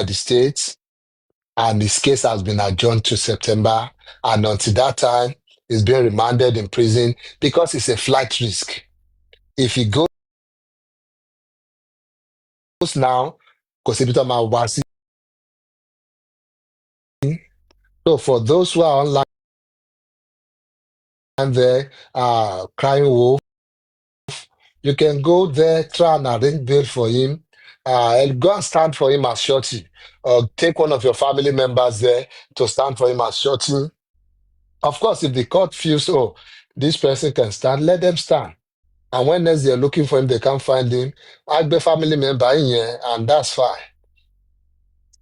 the state, and his case has been adjourned to September. And until that time, he's being remanded in prison because it's a flight risk. If he goes now, because so for those who are online there, crying wolf, you can go there, try and arrange bail for him, and go and stand for him as shorty, or take one of your family members there to stand for him as shorty. Of course, if the court feels, oh, this person can stand, let them stand. And when next they're looking for him, they can't find him. I'll be family member in here, and that's fine.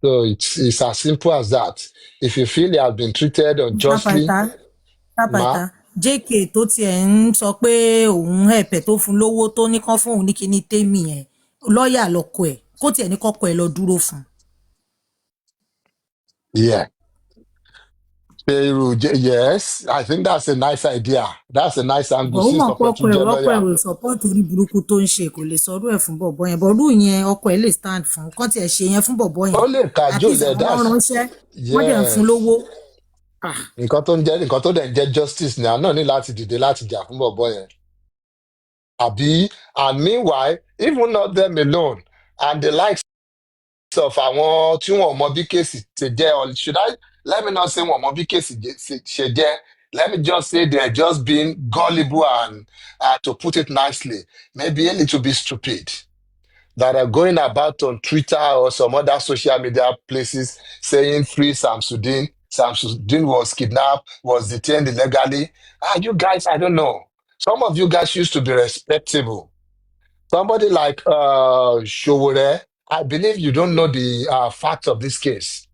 So it's as simple as that. If you feel you have been treated unjustly, Pápátá JK tó tiẹ̀ ń sọ pé òun ẹ̀pẹ̀ tó fún lówó tó ní kán fún òun ní kíní tèmi yẹn lọ́ọ̀yà lọ́kọ ẹ̀ kó tiẹ̀ ní kọ́kọ́ ẹ̀ lọ dúró fún. yeah. Yes, I think that's a nice idea. That's a nice angle. Ó mọ̀ pé ọkọ ẹ̀ ò support orí burúkú tó ń ṣe kò lè sọ̀rọ̀ ẹ̀ fún bọ̀bọ̀ yẹn bọ̀rú yẹn ọkọ ẹ̀ lè stand fún kán tiẹ̀ ṣe yẹn fún bọ̀bọ̀ yẹn. Ó lè kájò lẹ̀ àwọn ránṣẹ́ wọ́n dẹ̀ ń fún lówó. Nǹkan tó dẹ̀ ń jẹ́ justice ni àná ní láti dìde láti jà fún bọ̀bọ̀ yẹn. Àbí, and meanwhile, even not them alone, and the likes of àwọn tí wọ́n mọ bí kéèsì ṣe jẹ́, or should I, let me not say wọ́n mọ bí kéèsì ṣe jẹ́, let me just say they're just being gullible and, to put it nicely, maybe a little bit stupid, that are going about on Twitter or some other social media places saying free Shamsodium. Shamsodium was kidnapped, was detained illegally. You guys, I don't know. Some of you guys used to be respectable. Somebody like Showore, I believe you don't know the facts of this case.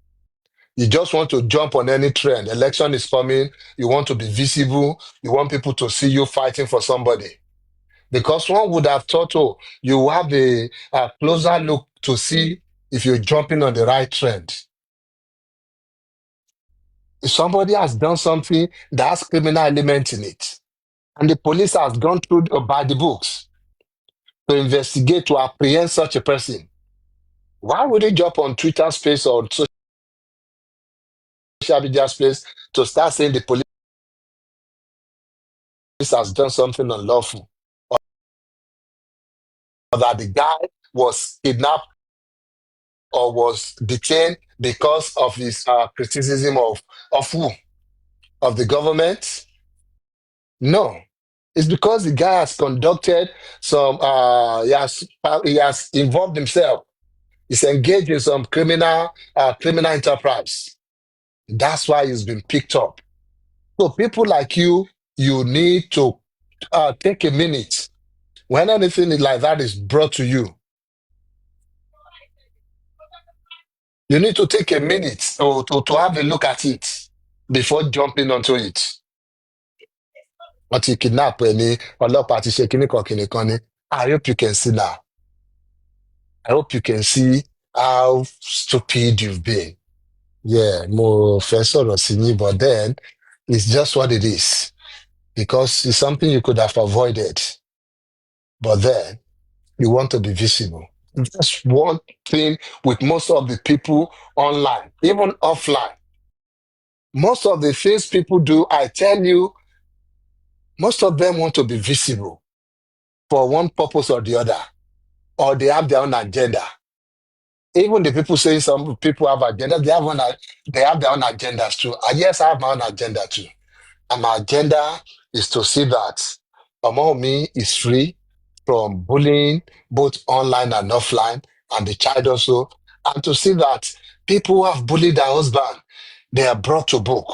You just want to jump on any trend. Election is coming. You want to be visible. You want people to see you fighting for somebody. Because one would have thought, oh, you have a closer look to see if you're jumping on the right trend. If somebody has done something that has criminal element in it, and the police has gone through by the books to investigate, to apprehend such a person, why would you jump on Twitter space or social media space to start saying the police has done something unlawful, or that the guy was kidnapped or was detained because of his criticism of who? Of the government? No. It's because the guy has conducted some, he has involved himself. He's engaged in some criminal enterprise. That's why he's been picked up. So people like you need to take a minute. When anything like that is brought to you, you need to take a minute to have a look at it before jumping onto it. Wọ́n ti kidnap ẹni, ọlọ́pàá ti ṣe kíní kan ni. I hope you can see now. I hope you can see how stupid you've been. Yeah, mo fẹ́ sọ̀rọ̀ sí yín, but then it's just what it is. Because it's something you could have avoided. But then you want to be visible. That's one thing with most of the people online, even offline. Most of the things people do, I tell you, most of them want to be visible for one purpose or the other, or they have their own agenda. Even the people saying some people have agenda, they have their own agendas too. And yes, I have my own agenda too. And my agenda is to see that Omomi is free from bullying, both online and offline, and the child also, and to see that people who have bullied their husband, they are brought to book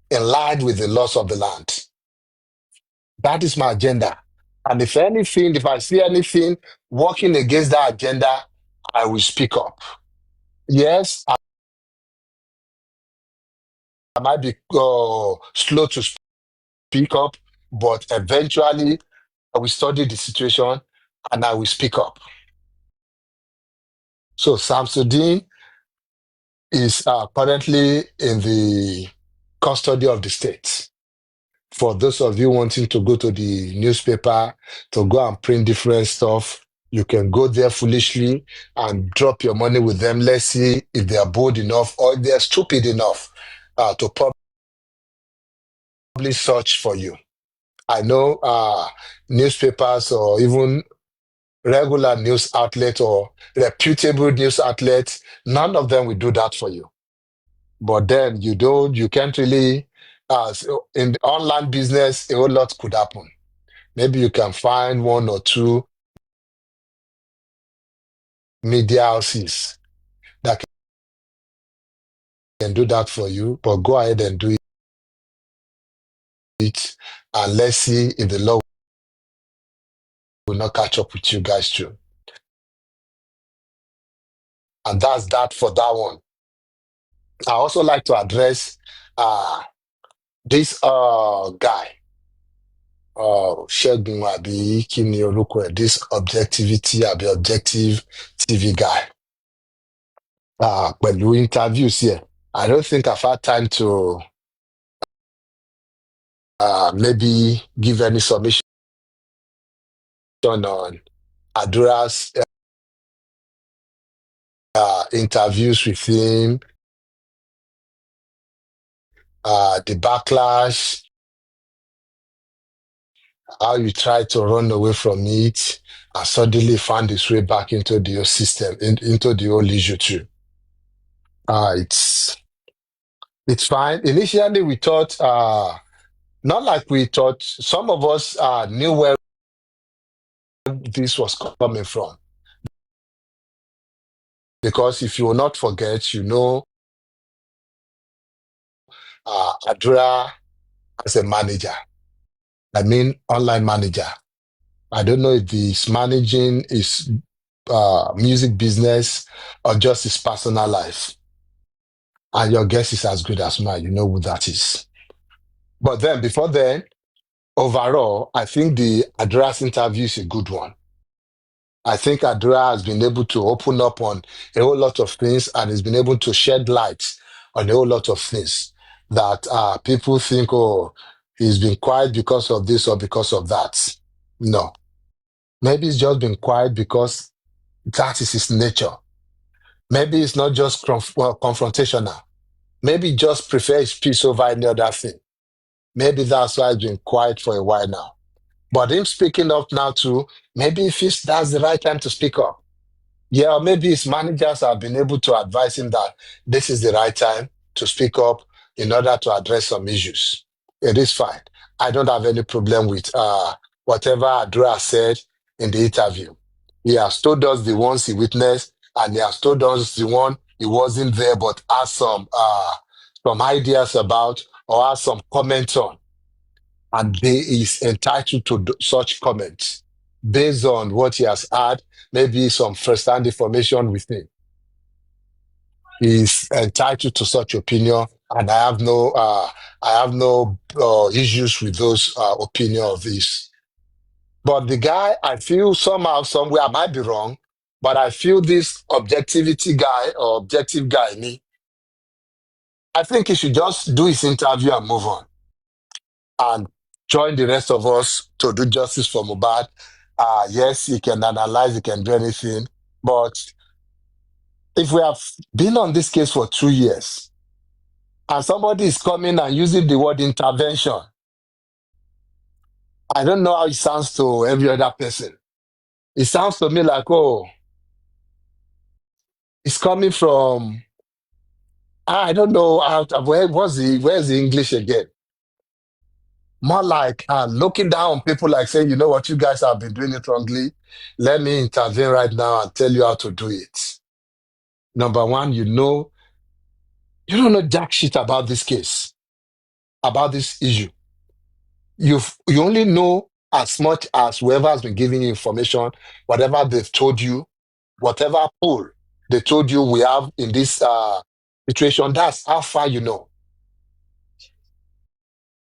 in line with the laws of the land. That is my agenda. And if I see anything working against that agenda, I will speak up. Yes, I might be slow to speak up, but eventually I will study the situation and I will speak up. So Shamsodium is currently in the custody of the state. For those of you wanting to go to the newspaper to go and print different stuff, You can go there foolishly and drop your money with them. Let's see if they are bold enough or they are stupid enough to probably search for you. I know newspapers or even regular news outlets or reputable news outlets, none of them will do that for you. But then you can't really, so in the online business, a whole lot could happen. Maybe you can find one or two media houses that can do that for you, but go ahead and do it. And let's see if the law will not catch up with you guys too. And that's that for that one. I also like to address this guy, Ṣẹ́gun àbí kí ni orúkọ ẹ̀, this objectivity àbí objective TV guy. Pẹ̀lú interviews here. I don't think I've had time to maybe give any submission on Adura's interviews with him, the backlash, how you try to run away from it and suddenly find its way back into the old system, into the old issue too. It's fine. Initially, we thought, not like we thought, some of us knew where this was coming from. Because if you will not forget, Adura as a manager, I mean, online manager. I don't know if he's managing his music business or just his personal life. And your guess is as good as mine. You know who that is. But then, before then, overall, I think the Adura's interview is a good one. I think Adura has been able to open up on a whole lot of things and has been able to shed light on a whole lot of things that people think, oh, he's been quiet because of this or because of that. No. Maybe he's just been quiet because that is his nature. Maybe it's not just confrontational. Maybe he just prefers peace over any other thing. Maybe that's why he's been quiet for a while now. But him speaking up now too, maybe he feels that's the right time to speak up. Yeah, or maybe his managers have been able to advise him that this is the right time to speak up in order to address some issues. It is fine. I don't have any problem with whatever Adura said in the interview. He has told us the ones he witnessed, and he has told us the one he wasn't there but has some ideas about or has some comments on. And he is entitled to such comments based on what he has had, maybe some first-hand information with him. He is entitled to such opinion, and I have no issues with those opinion of his. But the guy, I feel somehow, somewhere, I might be wrong, but I feel this objectivity guy or objective guy, me, I think he should just do his interview and move on. And join the rest of us to do justice for Mohbad. Yes, he can analyze, he can do anything. But if we have been on this case for 2 years, and somebody is coming and using the word intervention, I don't know how it sounds to every other person. It sounds to me like, oh, it's coming from, I don't know, where's the English again? More like looking down on people, like saying, you know what, you guys have been doing it wrongly. Let me intervene right now and tell you how to do it. Number one, you don't know jack shit about this case, about this issue. You only know as much as whoever has been giving you information, whatever they've told you, whatever pull they told you we have in this situation. That's how far you know.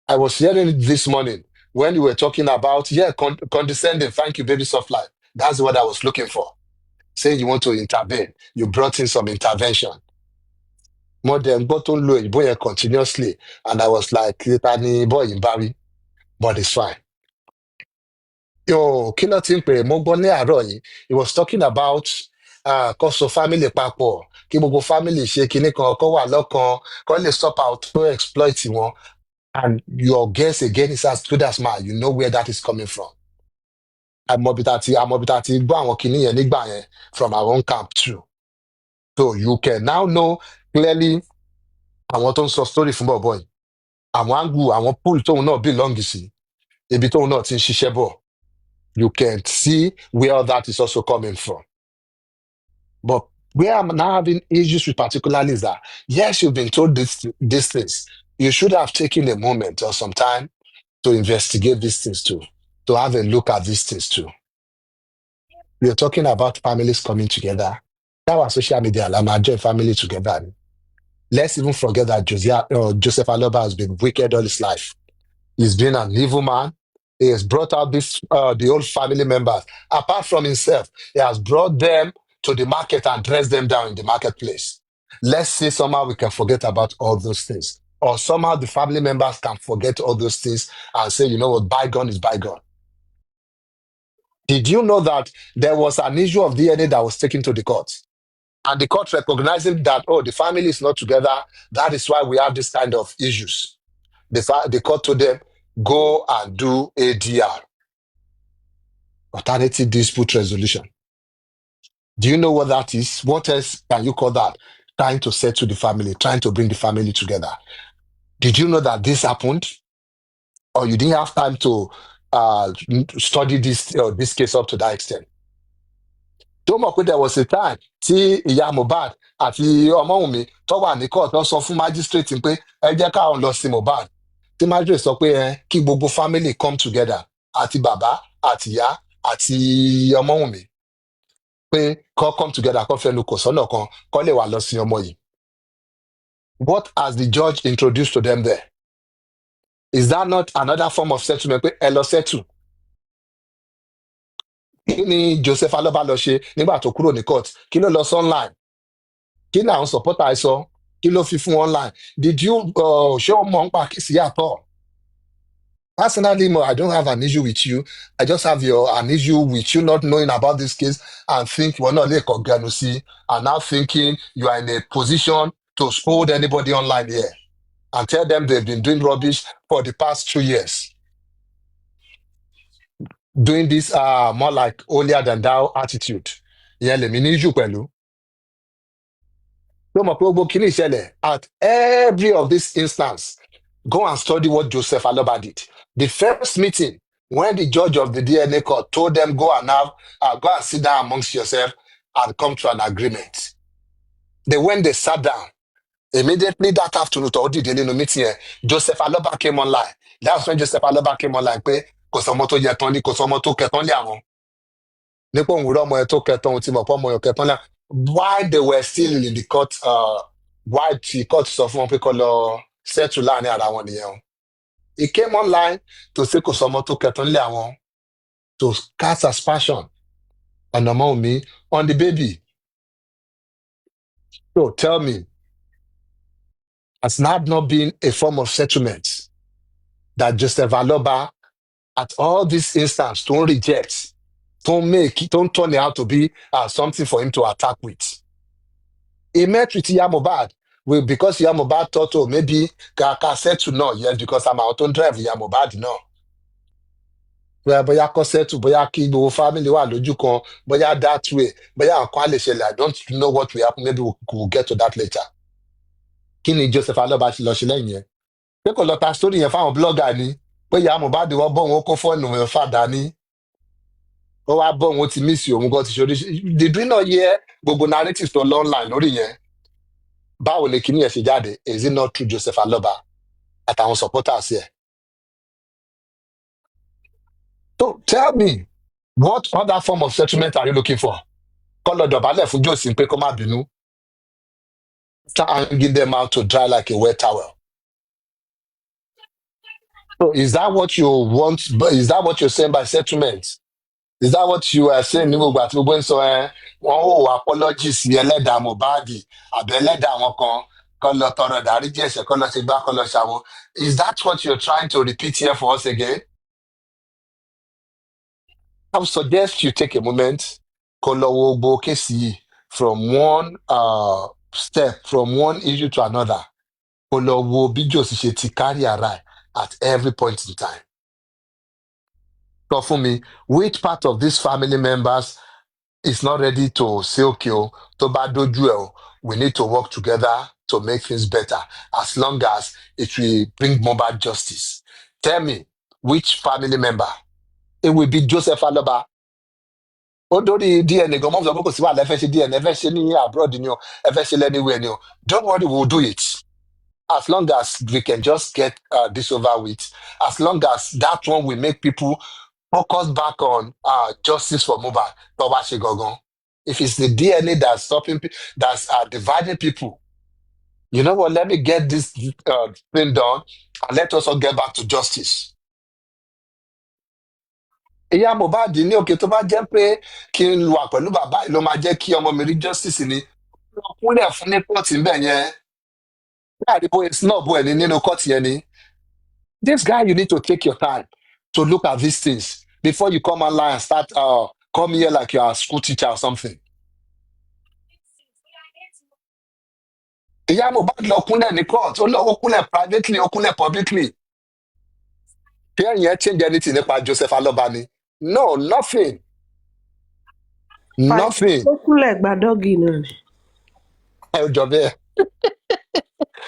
I was hearing it this morning when you were talking about, condescending. Thank you, baby soft life. That's what I was looking for. Saying you want to intervene. You brought in some intervention. More than bottom low, boy continuously. And I was like, boy in Barry, but it's fine. kí ló ti ń pè é mo gbọ́ ní àárọ̀ yìí he was talking about kó so family papọ̀ kí gbogbo family ṣe kinní kan kó wà lọ́kan kó lè stop out to exploit wọn and your guess again is as good as mine you know where that is coming from. Àmọ̀bìtà ti gbọ́ àwọn kinní yẹn nígbà yẹn from our own camp too. So you can now know clearly àwọn tó ń sọ story fún bọ̀bọ̀ yìí àwọn angle àwọn pool tóun náà belong sí ibi tóun náà ti ń ṣiṣẹ́ bọ̀ you can see where that is also coming from. But where I'm now having issues with particularly is that yes, you've been told these things. You should have taken a moment or some time to investigate these things too, to have a look at these things too. You're talking about families coming together. That was social media, like join family together. Let's even forget that Joseph Aloba has been wicked all his life. He's been an evil man. He has brought out the old family members. Apart from himself, he has brought them to the market and dressed them down in the marketplace. Let's see somehow we can forget about all those things. Or somehow the family members can forget all those things and say, you know what, bygone is bygone. Did you know that there was an issue of DNA that was taken to the court? And the court recognizing that, oh, the family is not together. That is why we have this kind of issues. The court told them, go and do ADR, alternative dispute resolution. Do you know what that is? What else can you call that? Trying to settle the family, trying to bring the family together. Did you know that this happened? Or you didn't have time to study this case up to that extent? Tó mọ̀ pé there was a time tí ìyá Mohbad àti Ọmọ́wùnmí tó wà ní court tó sọ fún magistrate pé ẹ jẹ́ káwọn lọ sí Mohbad. Tí magistrate sọ pé kí gbogbo family come together àti bàbá àti ìyá àti Ọmọ́wùnmí pé kó come together kó fẹnu kò sọ́nà kan kó lè wà lọ sí ọmọ yìí. What has the judge introduced to them there? Is that not another form of settlement pé ẹ lọ settle? Kí ni Joseph Aloba lọ ṣe nígbà tó kúrò ní court? Kí ló lọ sí online? Kí ni àwọn supporter ẹ sọ? Kí ló fi fún online? Did you ṣé o mọ̀ nípa kí sí àtọ̀? Personally, Mo, I don't have an issue with you. I just have an issue with you not knowing about this case and think you're not like Oganusi and now thinking you are in a position to scold anybody online here and tell them they've been doing rubbish for the past 2 years. Doing this more like holier than thou attitude. Ìyẹn lèmi ní issue pẹ̀lú. Ló mọ̀ pé gbogbo kìíní ìṣẹ̀lẹ̀ at every of this instance, go and study what Joseph Aloba did. The first meeting, when the judge of the DNA court told them go and sit down amongst yourself and come to an agreement. When they sat down, immediately that afternoon, to the daily meeting, Joseph Aloba came online. That's when Joseph Aloba came online. Pé kò sọmọ tó yẹ tán ní kò sọmọ tó kẹtàn lé àwọn. Nípò òwúrọ̀ ọmọ ẹ tó kẹtàn ohun tí mo pọ́ ọmọ ẹ kẹtàn lé. While they were still in the court, why the court sọ fún wọn pé kó lọ settle láàrin ara wọn nìyẹn. He came online to say kò sọmọ tó kẹtàn lé àwọn, to cast aspersion on Ọmọ́wùnmí, on the baby. So tell me, has that not been a form of settlement that Joseph Aloba at all these instances don't reject, don't turn it out to be something for him to attack with? He met with Iya Mohbad because Iya Mohbad thought, oh, maybe Kaka said to no, yes, because I'm out on drive Iya Mohbad, no. Well, bóyá kó settle, bóyá kí gbogbo family wà lójú kan, bóyá that way, bóyá nǹkan á lè ṣẹlẹ̀, I don't know what will happen, maybe we'll get to that later. Kí ni Joseph Aloba lọ ṣe lẹ́yìn yẹn? Pé kò lọ ta story yẹn fáwọn blogger ni, pé Iya Mohbad wọ́n bọ́ wọn kó fọ́ọ̀nù wọn fàdá ní. Ó wá bọ́ wọn ti miss òun gan ti ṣe oríṣi. Did we not hear gbogbo narrative tó lọ online lórí yẹn? Báwo ni kíní yẹn ṣe jáde? Is it not true Joseph Aloba àtàwọn supporters yẹn? So tell me, what other form of settlement are you looking for? Kọ́ lọ dọ̀bálẹ̀ fún Josin pé kó má bínú. Start hanging them out to dry like a wet towel. So is that what you want? Is that what you're saying by settlement? Is that what you are saying? Ní gbogbo àti gbogbo ń sọ wọn ò apologies sí ẹlẹ́dàá Mohbad àbí ẹlẹ́dàá wọn kan kọ́ lọ tọrọ ìdáríjì ẹ̀ṣẹ̀ kọ́ lọ ṣe gbá kọ́ lọ ṣàwo. Is that what you're trying to repeat here for us again? I would suggest you take a moment, kó lọ wo gbogbo kéèsì yìí from one step, from one issue to another. Kó lọ wo bí Joe ṣe ti carry ara ẹ̀ at every point in time. Sọ fún mi, which part of these family members is not ready to say, okay, o, tó bá dójú ẹ̀ o, we need to work together to make things better as long as it will bring Mohbad justice. Tell me, which family member? It will be Joseph Aloba. Ó dórí DNA gan, mọ́ sọ pé kò sí wàhálà, ẹ fẹ́ ṣe DNA, ẹ fẹ́ ṣe ní abroad ni o, ẹ fẹ́ ṣe anywhere ni o. Don't worry, we'll do it. As long as we can just get this over with, as long as that one will make people focus back on justice for Mohbad, tó bá ṣe gangan. If it's the DNA that's stopping, that's dividing people, you know what? Let me get this thing done, and let us all get back to justice. Ìyá Mohbad ní òkè tó bá jẹ́ pé kí n wà pẹ̀lú bàbá yìí ló máa jẹ́ kí ọmọ mi rí justice ni. Wọ́n kúnlẹ̀ fún ní court ń bẹ̀ yẹn. Láàrin bóyá snob ẹ̀ ní nínú court yẹn ni. This guy, you need to take your time to look at these things before you come online and start come here like you are a school teacher or something. Ìyá Mohbad lọ kúnlẹ̀ ní court, ó lọ kúnlẹ̀ privately, ó kúnlẹ̀ publicly. Kí ẹ̀yìn ẹ̀ change anything nípa Joseph Aloba ni? No, nothing. Nothing. Ó kúnlẹ̀ gba dọ́gì náà ni. Ẹ jọ bẹ́ẹ̀.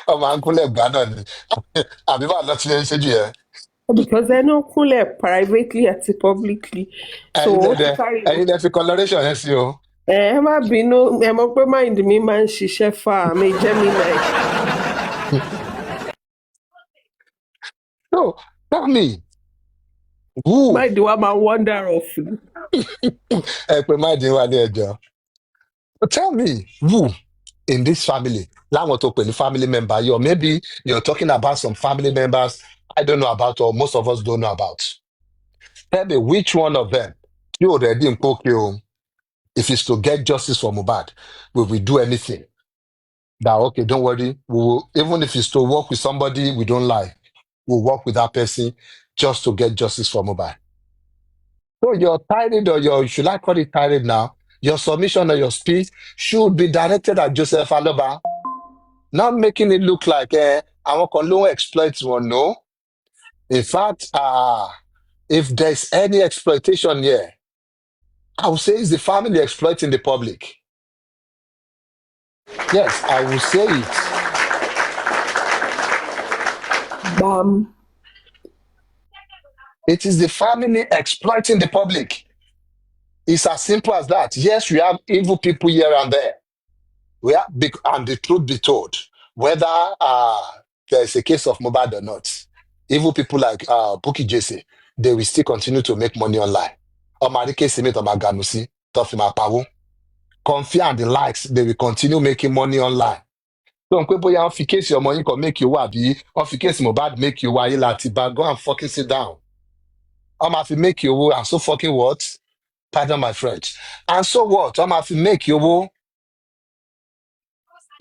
Ọmọ à ń kúnlẹ̀ gbà náà ni. Àbí báwo lọ ti lè ṣe jù yẹn? Because ẹ náà kúnlẹ̀ privately àti publicly. So ó ti carry ẹ̀yin lẹ fi coloration yẹn sí o. ẹ má bínú, ẹ mọ̀ pé mind mi máa ń ṣiṣẹ́ fà mí Gemini. No, tell me. Who? Mind wa máa wander off. Ẹ pé má dín wá ní ẹjọ́. Tell me, who in this family? Láwọn tó pè ní family member yìí, or maybe you're talking about some family members I don't know about, or most of us don't know about. Tell me which one of them you already in Tokyo, if it's to get justice for Mohbad, we will do anything. That okay, don't worry. We will, even if it's to work with somebody we don't like, we'll work with that person just to get justice for Mohbad. So your tirade or your, should I call it tirade now? Your submission or your speech should be directed at Joseph Aloba, not making it look like àwọn kan ló ń exploit wọn. No. In fact, if there's any exploitation here, I would say it's the family exploiting the public. Yes, I will say it. Bam. It is the family exploiting the public. It's as simple as that. Yes, we have evil people here and there. We are big, and the truth be told, whether there is a case of Mohbad or not, evil people like Bukky Jesse, they will still continue to make money online. Omarike Simi Tomaganusi, Tofima Pawu, Konfi and the likes, they will continue making money online. So, pé bóyá wọ́n fi case ọmọ yín kan make you wá bí wọ́n fi case Mohbad make you wá ayé láti bá, go and fucking sit down. Wọ́n máa fi make you wó, and so fucking what? Pardon my French. And so what? Wọ́n máa fi make you wó.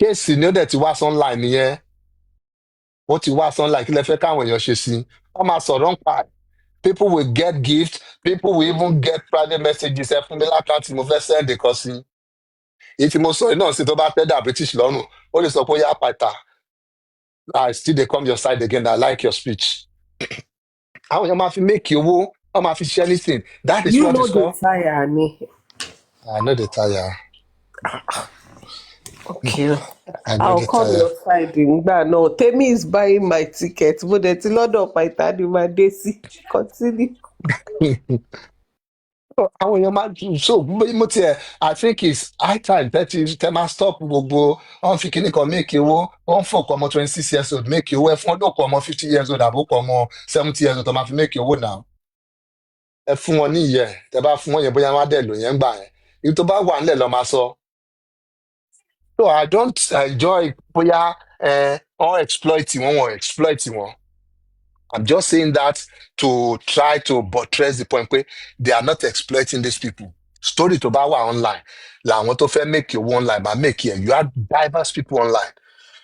Case ni ó dẹ̀ ti wá online nìyẹn. Ó ti wá online kí lẹ fẹ́ káwọn èèyàn ṣe sí. Wọ́n máa sọ̀rọ̀ ń pa. People will get gifts. People will even get private messages. Ẹ fún mi lákàntì mo fẹ́ send nǹkan sí. Èyí tí mo sọ yìí náà sí tó bá fẹ́ dà British lọ́rùn, ó lè sọ pé ó yá pàtà. I still dey come your side again. I like your speech. Àwọn èèyàn máa fi make owó, wọ́n máa fi ṣe anything. That is You what know is the called. tire ni. I know the tire. Okay. I know I'll the come tire. your side nígbà náà. Temi is buying my ticket. Mo dẹ̀ ti lọ́dọ̀ Paita ni máa dé sí. Continue. Àwọn èèyàn máa so mo tiẹ̀ I think it's high time tẹ́ máa stop gbogbo wọ́n fi kíní kan make owó wọ́n fọ̀kọ̀ ọmọ 26 years old make owó ẹ fún ọdún ọmọ 50 years old àbúkọ ọmọ 70 years old tó máa fi make owó náà. Ẹ fún wọn ní ìyẹn tẹ́ bá fún wọn yẹn bóyá wọn á dẹ̀ lò yẹn gbà yẹn. Ibi tó bá wà nílẹ̀ lọ́ máa sọ. So I don't enjoy bóyá wọ́n exploit wọ́n exploit wọn. I'm just saying that to try to buttress the point pé they are not exploiting these people. Story tó bá wà online làwọn tó fẹ́ make owó online máa make it. You have diverse people online.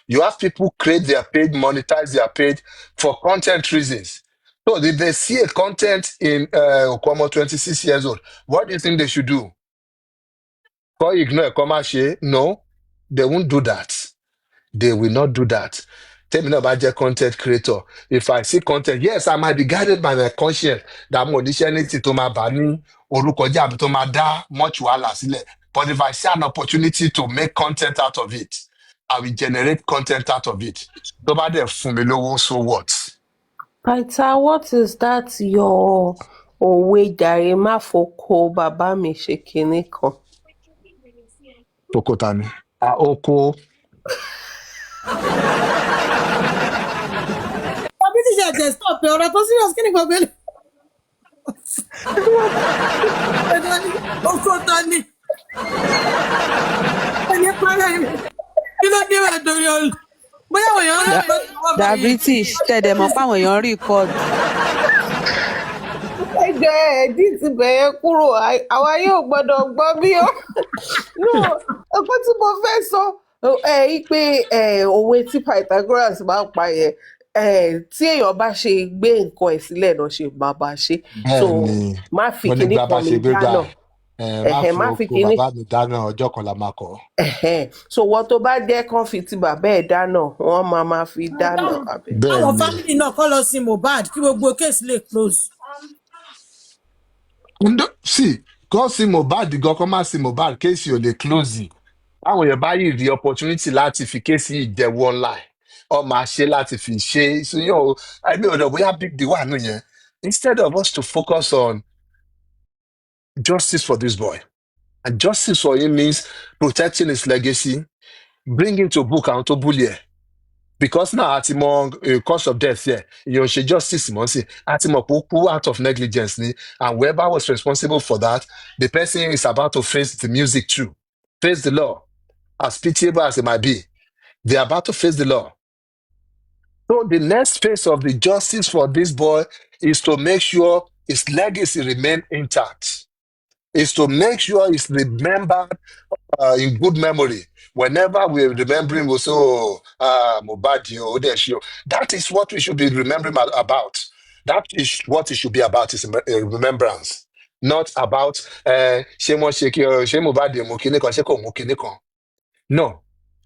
You have people create their page, monetize their page for content reasons. So if they see a content in Okomo 26 years old, what do you think they should do? Or ignore Komache? No, they won't do that. They will not do that. Tell me about your content creator. If I see content, yes, I might be guided by my conscience that mo níṣẹ́ ní ti tó máa bà ní orúkọ jẹ́ àbí tó máa dá much wàhálà sílẹ̀. But if I see an opportunity to make content out of it, I will generate content out of it. Tó bá dẹ̀ fún mi lówó, so what? Paita, what is that your òwe jàre má foko bàbá mi ṣe kinní kan? Tokota ni. Oko. Tàbí tí ṣe ẹ̀jẹ̀ stop ẹ̀ ọ̀rọ̀ tó serious kí ni kan bẹ́ẹ̀ oko ta ni ẹni pẹ́rẹ́ mi kí ló dé wẹ̀ torí ọ̀lù bóyá àwọn èèyàn rẹ̀ ló ti wọ́n Da báyìí. British tẹ̀dẹ̀ mọ́ páwọn èèyàn record. Ẹ jẹ́ ẹ̀dí ti bẹ̀yẹn kúrò, àwa yóò gbọ́dọ̀ gbọ́ bí ó. No, nǹkan tí mo fẹ́ sọ pé òwe tí Pythagoras máa ń pa yẹn tí èèyàn bá ṣe gbé nǹkan ẹ̀ sílẹ̀ náà ṣe máa bá ṣe. So Bẹ́ẹ̀ni, má fi wọ́n ní kinní gbà bá kan mi ṣe gbégbá. dáná. Má Má fi fi oko kinní. bàbá mi dáná ọjọ́ kan la máa kọ́. So wọ́n tó bá jẹ́ kán fi ti bàbá ẹ̀ dáná, wọ́n máa fi dáná. Àbí? Àwọn Bẹ́ẹ̀ni. fámìlì náà kọ́ lọ sí Mohbad kí gbogbo kéèsì lè close. See, kọ́ sí Mohbad gan kọ́ má sí Mohbad kéèsì ò lè close. Àwọn èèyàn bá yìí rí opportunity láti fi kéèsì yìí jẹ́wọ́ online. Ọ máa ṣe láti fi ṣe. So, ẹ̀mí ọ̀dọ̀ bóyá big deal wà nù yẹn. Instead of us to focus on justice for this boy. And justice for him means protecting his legacy, bring him to book àwọn tó bully ẹ̀. Because now àti mọ cause of death here, èèyàn ṣe justice mọ́ sí, àti mọ̀ pé ó kú out of negligence ni, and whoever was responsible for that, the person is about to face the music too, face the law, as pitiable as it might be. They are about to face the law. So the next phase of the justice for this boy is to make sure his legacy remain intact. Is to make sure he's remembered in good memory. Whenever we remember him, we say, Mohbad, that is what we should be remembering about. That is what it should be about, is remembrance. Not about, ṣé Mohbad mú kinní kan, ṣé kò mú kinní kan. No.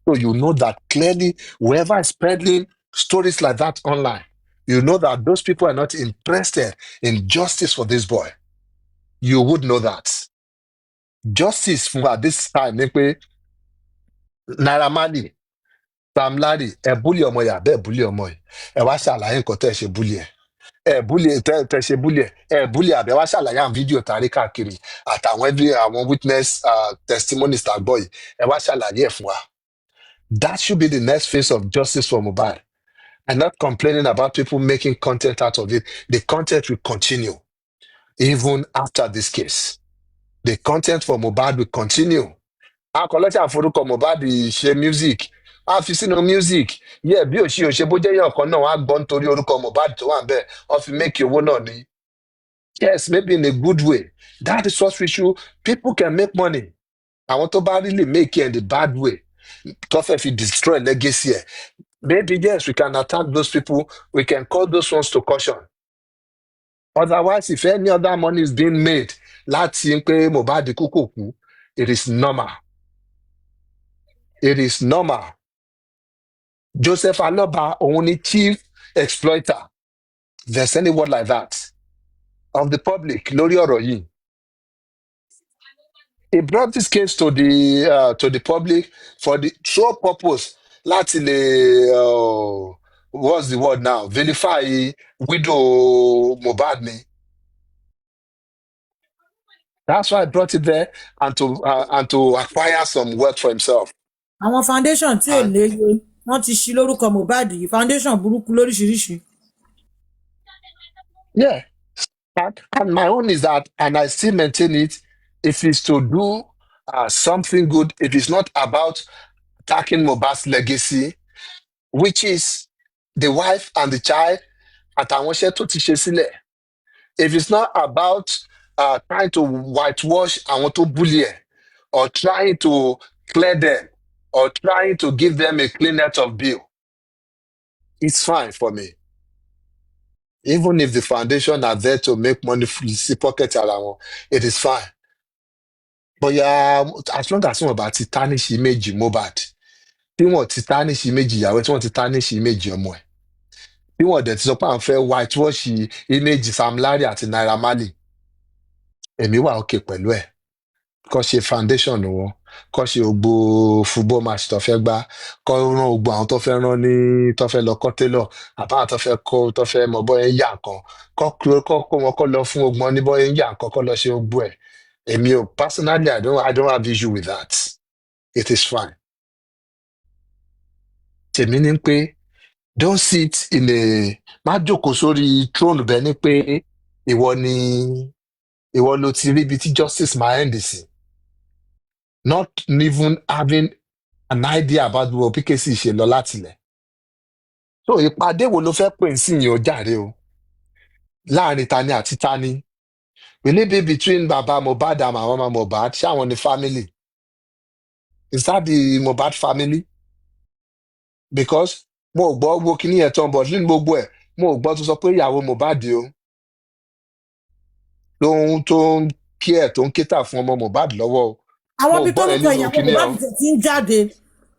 So you know that clearly, whoever is peddling stories like that online, you know that those people are not interested in justice for this boy. You would know that. Justice for at this time ni pé Naira Marley, Sam Larry, ẹ búlì ọmọ yà bẹ́ẹ̀ búlì ọmọ yìí, ẹ wá ṣàlàyé nǹkan tẹ́ ẹ ṣe búlì ẹ̀, ẹ búlì tẹ́ ṣe búlì ẹ̀, ẹ búlì àbẹ́ wá ṣàlàyé àwọn fídíò tàrí káàkiri àtàwọn àwọn witness testimonies tá a gbọ́ yìí, ẹ wá ṣàlàyé ẹ̀ fún wa. That should be the next phase of justice for Mohbad, and not complaining about people making content out of it. The content will continue even after this case. The content for Mohbad will continue. Akọ̀lọ́tì àforúkọ Mohbad ṣe music, a fi sínú music, yẹ bí òṣì bó jẹ́ yàn kan náà wọ́n á gbọ́ nítorí orúkọ Mohbad tó wà ń bẹ̀, wọ́n fi make owó náà ni. Yes, maybe in a good way. That is what we should. People can make money. Àwọn tó bá really make it in the bad way, tó fẹ́ fi destroy legacy ẹ̀. Maybe yes, we can attack those people. We can call those ones to caution. Otherwise, if any other money is being made, láti pé Mohbad kúkú kú, it is normal. It is normal. Joseph Aloba, only chief exploiter. There's any word like that of the public. Lórí ọ̀rọ̀ yìí. He brought this case to the public for the sole purpose láti lè what's the word now? Vilify widow Mohbad ni. That's why I brought it there, and to acquire some wealth for himself. Àwọn foundation tí ò léye wọ́n ti ṣí lórúkọ Mohbad yìí, foundation burúkú lóríṣiríṣi. Yeah. And my own is that, and I still maintain it, if it's to do something good, it is not about attacking Mohbad's legacy, which is the wife and the child, àtàwọn iṣẹ́ tó ti ṣe sílẹ̀. If it's not about trying to whitewash àwọn tó bully ẹ̀, or trying to clear them, or trying to give them a clean net of bill, it's fine for me. Even if the foundation are there to make money sí pocket ara wọn, it is fine. Bóyá as long as wọn bá ti tarnish image Mohbad, tí wọn ti tarnish image ìyàwó, tí wọn ti tarnish image ọmọ ẹ̀, tí wọn dẹ̀ ti sọ pé à ń fẹ́ whitewash image Sam Larry àti Naira Marley, èmi wà okay pẹ̀lú ẹ̀. Kọ́ ṣe foundation wọn, kọ́ ṣe gbogbo football match tó fẹ́ gbá, kọ́ rán gbogbo àwọn tó fẹ́ rán ní tó fẹ́ lọ kọ́ tailor, àbáwọn tó fẹ́ mọ bọ́ ẹ̀ ń yà nǹkan, kọ́ wọn kọ́ lọ fún ogbon ní bọ́ ẹ̀ ń yà nǹkan, kọ́ lọ ṣe gbogbo ẹ̀. Èmi ò personally, I don't have issue with that. It is fine. Tèmi ní pé don't sit in a má jókòó sórí throne bẹ́ẹ̀ ni pé ìwọ ló ti rí ibi tí justice máa end sí. Not even having an idea about what PKC ṣe lọ látilẹ̀. So ìpàdé wo ló fẹ́ pè sí yìí ó jàre o? Láàrin tani àti tani? Will it be between Baba Mohbad and Mama Mohbad? Ṣé àwọn ni family? Is that the Mohbad family? Because mo ò gbọ́ wo kíní ẹ̀ tán, but nínú gbogbo ẹ̀, mo ò gbọ́ tó sọ pé ìyàwó Mohbad o lóhun tó ń kí ẹ̀ tó ń kétà fún ọmọ Mohbad lọ́wọ́ o. Àwọn ibi tó ń kọ ìyàwó Mohbad ti ń jáde,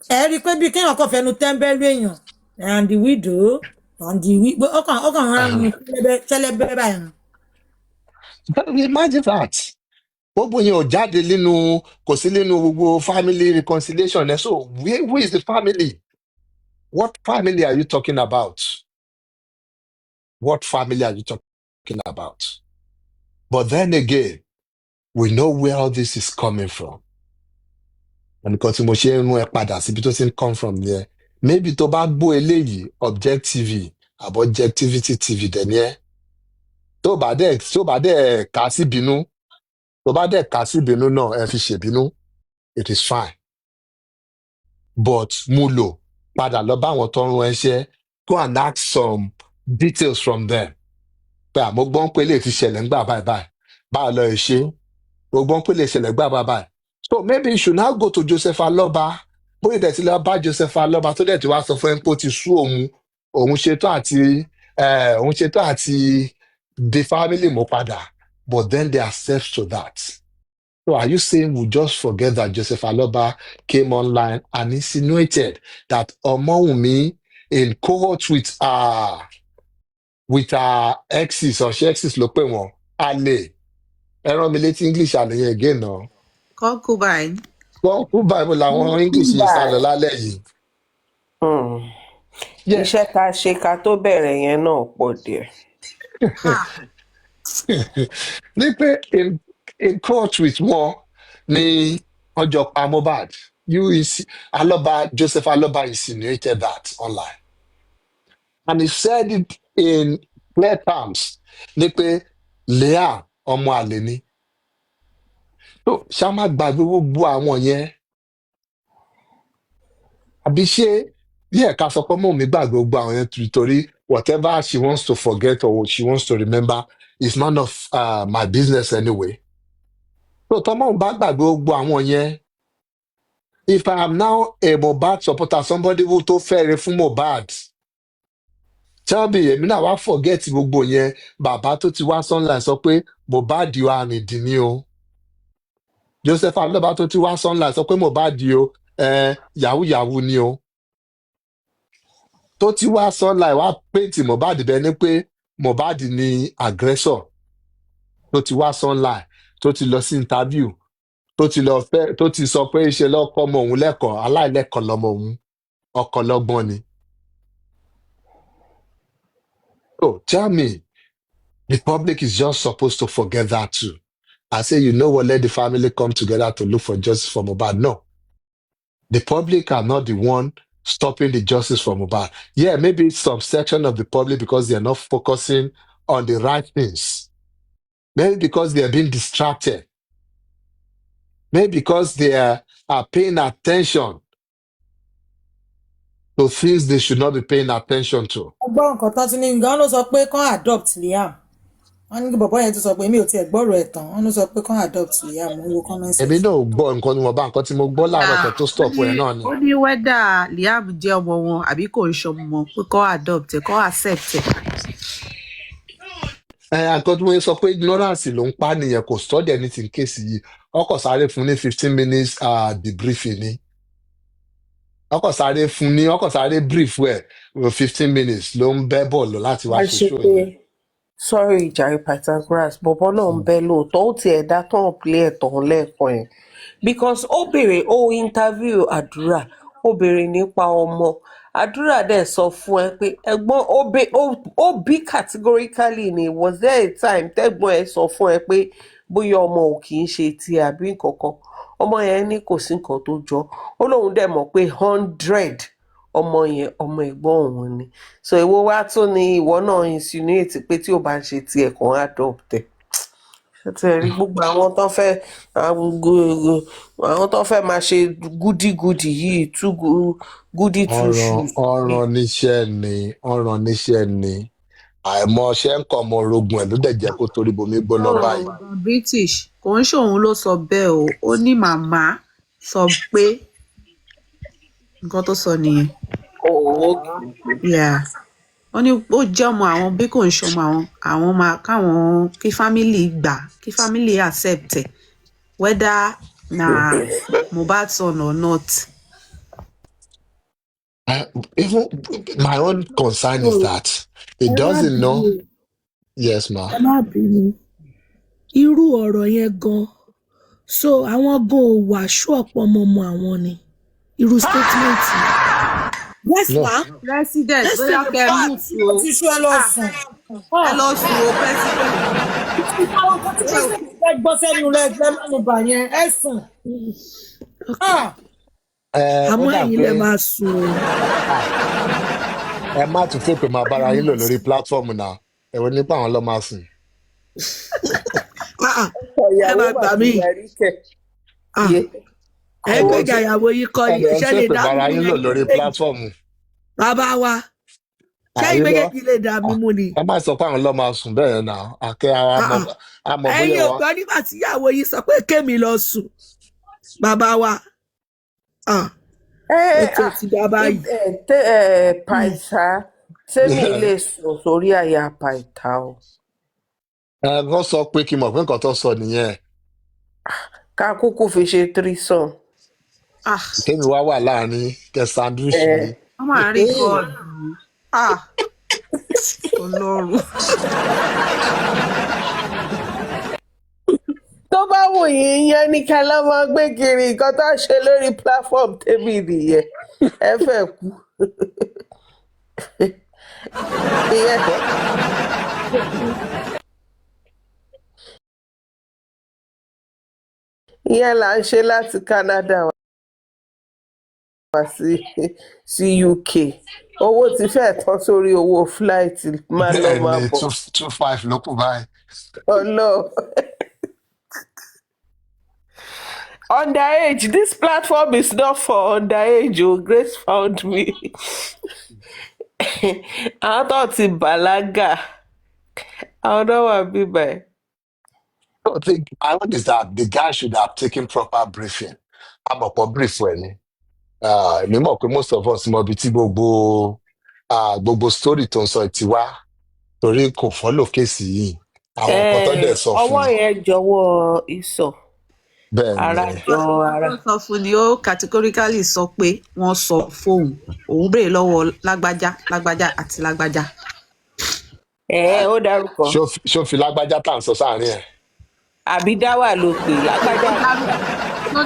ẹ rí i pé bí kéèyàn kan fẹnu tẹ́ńbẹ́lú èèyàn and the widow and the ọkàn rán mi tẹ́lẹ̀bẹ́ báyìí. Imagine that. Gbogbo yẹn ò jáde nínú, kò sí nínú gbogbo family reconciliation ẹ̀. So who is the family? What family are you talking about? What family are you talking about? But then again, we know where all this is coming from. And because tí mo ṣe ń rún ẹ padà síbi tó ti ń come from there, maybe tó bá gbọ́ eléyìí Objective àbọ̀ Objectivity TV dẹ̀ ni ẹ́. Tó bá dẹ̀ kà sí bínú, náà ẹ fi ṣèbínú, it is fine. But mú lò padà lọ bá àwọn tó ń rún ẹṣẹ́, go and ask some details from them. Pé àmọ́ gbọ́n pé lè ti ṣẹlẹ̀ ńgbà báyìí, báwo lọ ṣe, mo gbọ́n pé lè ṣẹlẹ̀ ńgbà báyìí. So maybe you should now go to Joseph Aloba. Bóyá ìdẹ̀ ti lọ bá Joseph Aloba tó dẹ̀ ti wá sọ fún ẹ pé ó ti sú òun ṣetán àti the family mú padà. But then they accept to that. So are you saying we just forget that Joseph Aloba came online and insinuated that Omowumi in cohort with her exes or she exes ló pè wọ́n àlè? Ẹ rán mi létí English àlè yẹn again náà. Concubine. Concubine mo làwọn English yìí sá lọ lálẹ́ yìí. Iṣẹ́ tá a ṣe ká tó bẹ̀rẹ̀ yẹn náà pọ̀ díẹ̀. Ní pé in court with wọn ní ọjọ́ pa Mohbad, Joseph Aloba insinuated that online. And he said it in clear terms. Ní pé Leah ọmọ àlè ni. So ṣá má gbàgbé gbogbo àwọn yẹn. Àbí ṣé díẹ̀ ká sọ pé mò ń gbàgbé gbogbo àwọn yẹn torí whatever she wants to forget or she wants to remember is none of my business anyway. So tọ́mọ̀ ń bá gbàgbé gbogbo àwọn yẹn. If I am now a Mohbad supporter, somebody who tó fẹ́re fún Mohbad, tell me, èmi náà wá forget gbogbo yẹn, bàbá tó ti wá online sọ pé Mohbad yóò àrìndì ni o. Joseph Aloba tó ti wá online sọ pé Mohbad yóò yahoo ni o. Tó ti wá online wá paint Mohbad bẹ́ẹ̀ ni pé Mohbad ni aggressor. Tó ti wá online, tó ti lọ sí interview, tó ti sọ pé ṣe lọ́kọ́ ọmọ òun lẹ́kọ̀ọ́, aláìlẹ́kọ̀ọ́ lọmọ òun, ọkọ̀ lọ́gbọ́n ni. So tell me, the public is just supposed to forget that too. I say, you know what, let the family come together to look for justice for Mohbad. No. The public are not the one stopping the justice for Mohbad. Yeah, maybe some section of the public because they are not focusing on the right things. Maybe because they are being distracted. Maybe because they are paying attention to things they should not be paying attention to. Ọgbọ́n nǹkan tán ti ní nǹkan ló sọ pé kán adopt Liam. Wọ́n ní kí bọ̀bọ́ yẹn ti sọ pé mi ò tiẹ̀ gbọ́rọ̀ ẹ̀ tán. Wọ́n ló sọ pé kán adopt Liam. Mo wo comment section. Èmi náà gbọ́ nǹkan ni wọ́n bá nǹkan tí mo gbọ́ láàárọ̀ kan tó stop ẹ̀ náà ni. Ó ní wẹ́dà Liam jẹ́ ọmọ wọn àbí kò ń ṣọmọ pé kán adopt ẹ̀, kán accept ẹ̀. Àkọ́ tí mo sọ pé ignorance ló ń pa nìyẹn, kò study anything kéèsì yìí. Ọkọ̀ sáré fún ní 15 minutes debriefing ni. Ọkọ̀ sáré brief ẹ̀ 15 minutes ló ń bẹ́ bọ̀ lọ láti wá a ṣe ṣe show pé yẹn. sorry jàre Pythagoras bọ̀bọ̀ náà ń bẹ lóòótọ́ ó tiẹ̀ dá tán play ẹ̀tàn lẹ́ẹ̀kan yẹn because ó béèrè ó interview àdúrà ó béèrè nípa ọmọ àdúrà dẹ̀ sọ fún ẹ pé ẹ̀gbọ́n ó bí categorically ni was there a time tẹ́gbọ́n ẹ sọ fún ẹ pé bóyá ọmọ ò kì í ṣe tiẹ̀ àbí nǹkan kan ọmọ yẹn ní kò sí nǹkan tó jọ ó lóun dẹ̀ mọ̀ pé 100 ọmọ yẹn ọmọ ẹ̀gbọ́n òun ni so ìwọ wá tún ni ìwọ náà insinuate pé tí ò bá ń ṣe tiẹ̀ kan adopt ẹ̀ ṣètìlẹ́rí gbogbo àwọn tó fẹ́ máa ṣe gúdígúdí yìí too goody two shoes. ọ̀ràn níṣẹ́ ni àìmọṣẹ́ ń kọ́ ọmọ orogun ẹ̀ ló dẹ̀ jẹ́ kó torí bomi gbóná báyìí. British kò ń ṣòun ló sọ bẹ́ẹ̀ o ó ní màmá sọ pé nǹkan tó sọ nìyẹn. Yeah. Wọ́n ní ó jẹ́ ọmọ àwọn bí kò ń ṣọmọ àwọn máa káwọn kí family gbà kí family accept ẹ̀ whether na Mohbad son or not. Even my own concern is that it doesn't know. Yes ma. ẹ má bínú irú ọ̀rọ̀ yẹn gan so àwọn gan ò wà ṣọ́ọ̀pọ̀ ọmọ àwọn ni irú statement yìí. Yes No. ma. President bóyá kẹ́ ẹ mú tu o ti ṣú ẹ lọ sùn. ẹ lọ sùn o president. àwọn kan tí president fẹ́ gbọ́ sẹ́nu rẹ̀ ẹgbẹ́ mẹ́nuba yẹn ẹ sùn. àmọ́ ẹ̀yin lè máa sùn o. ẹ má tún fẹ́ pé máa bára yín lò lórí platform náà ẹ̀wọ nípa àwọn lọ́ọ́ máa sùn. ẹ máa gbà mí ẹ gbẹ́jà ìyàwó yìí kọ́ ni ẹ ṣé lè fẹ́ pé dá bára mi yín lò lórí platform. bàbá wa ṣé ìgbẹ́jẹ̀jì lè dá mi mú ni. ẹ má sọ pé àwọn lọ́ọ́ máa sùn bẹ́ẹ̀ náà àkẹ́ àmọ́ ẹ̀yin bóyá ò gbọ́ nígbà tí ìyàwó yìí sọ pé kémi lọ sùn bàbá wa ètò ti dá báyìí. Paita tẹ́mi lè sùn sórí àyà Paita o wọ́n sọ pé kí n mọ̀ pé nǹkan tó sọ nìyẹn ká kúkú fi ṣe threesome. kémi wá wà láàrin kẹ sandwich mi. wọ́n máa rí bọ́ọ̀lù Ọlọ́run. tó bá wù yín yẹn ní ká lọ́ máa gbé kiri nǹkan tó ṣe lórí platform tèmi nìyẹn ẹ fẹ́ kú. ìyẹn là ń ṣe láti Canada wá sí UK owó ti fẹ́ tán sórí owó flight máa lọ máa bẹ́ẹ̀ ni bọ̀ 2.5 ló kù báyìí. ọlọ́ọ̀. Underage, this platform is not for underage. Oh, Grace found me. Àwọn tó ti bàlágà, àwọn náà wà bíbẹ̀. I want is that the guy should have taken proper briefing. I'm up for brief ẹ ni. Èmi mọ̀ pé most of us mọ̀ bí tí gbogbo story tó ń sọ ti wá torí kò follow kéèsì yìí. Àwọn nǹkan tó dẹ̀ sọ fún Ọwọ́ yẹn jọ̀wọ́ ìsọ̀, bẹ́ẹ̀ ara ni. jọ ara. wọ́n sọ fún ni ó categorically sọ pé wọ́n sọ fóun òun béèrè lọ́wọ́ lágbájá àti lágbájá. Ó dárúkọ. Ṣó fi lágbájá tá à ń sọ sáàárín ẹ̀. Àbí dáwà ló pè lágbájá. no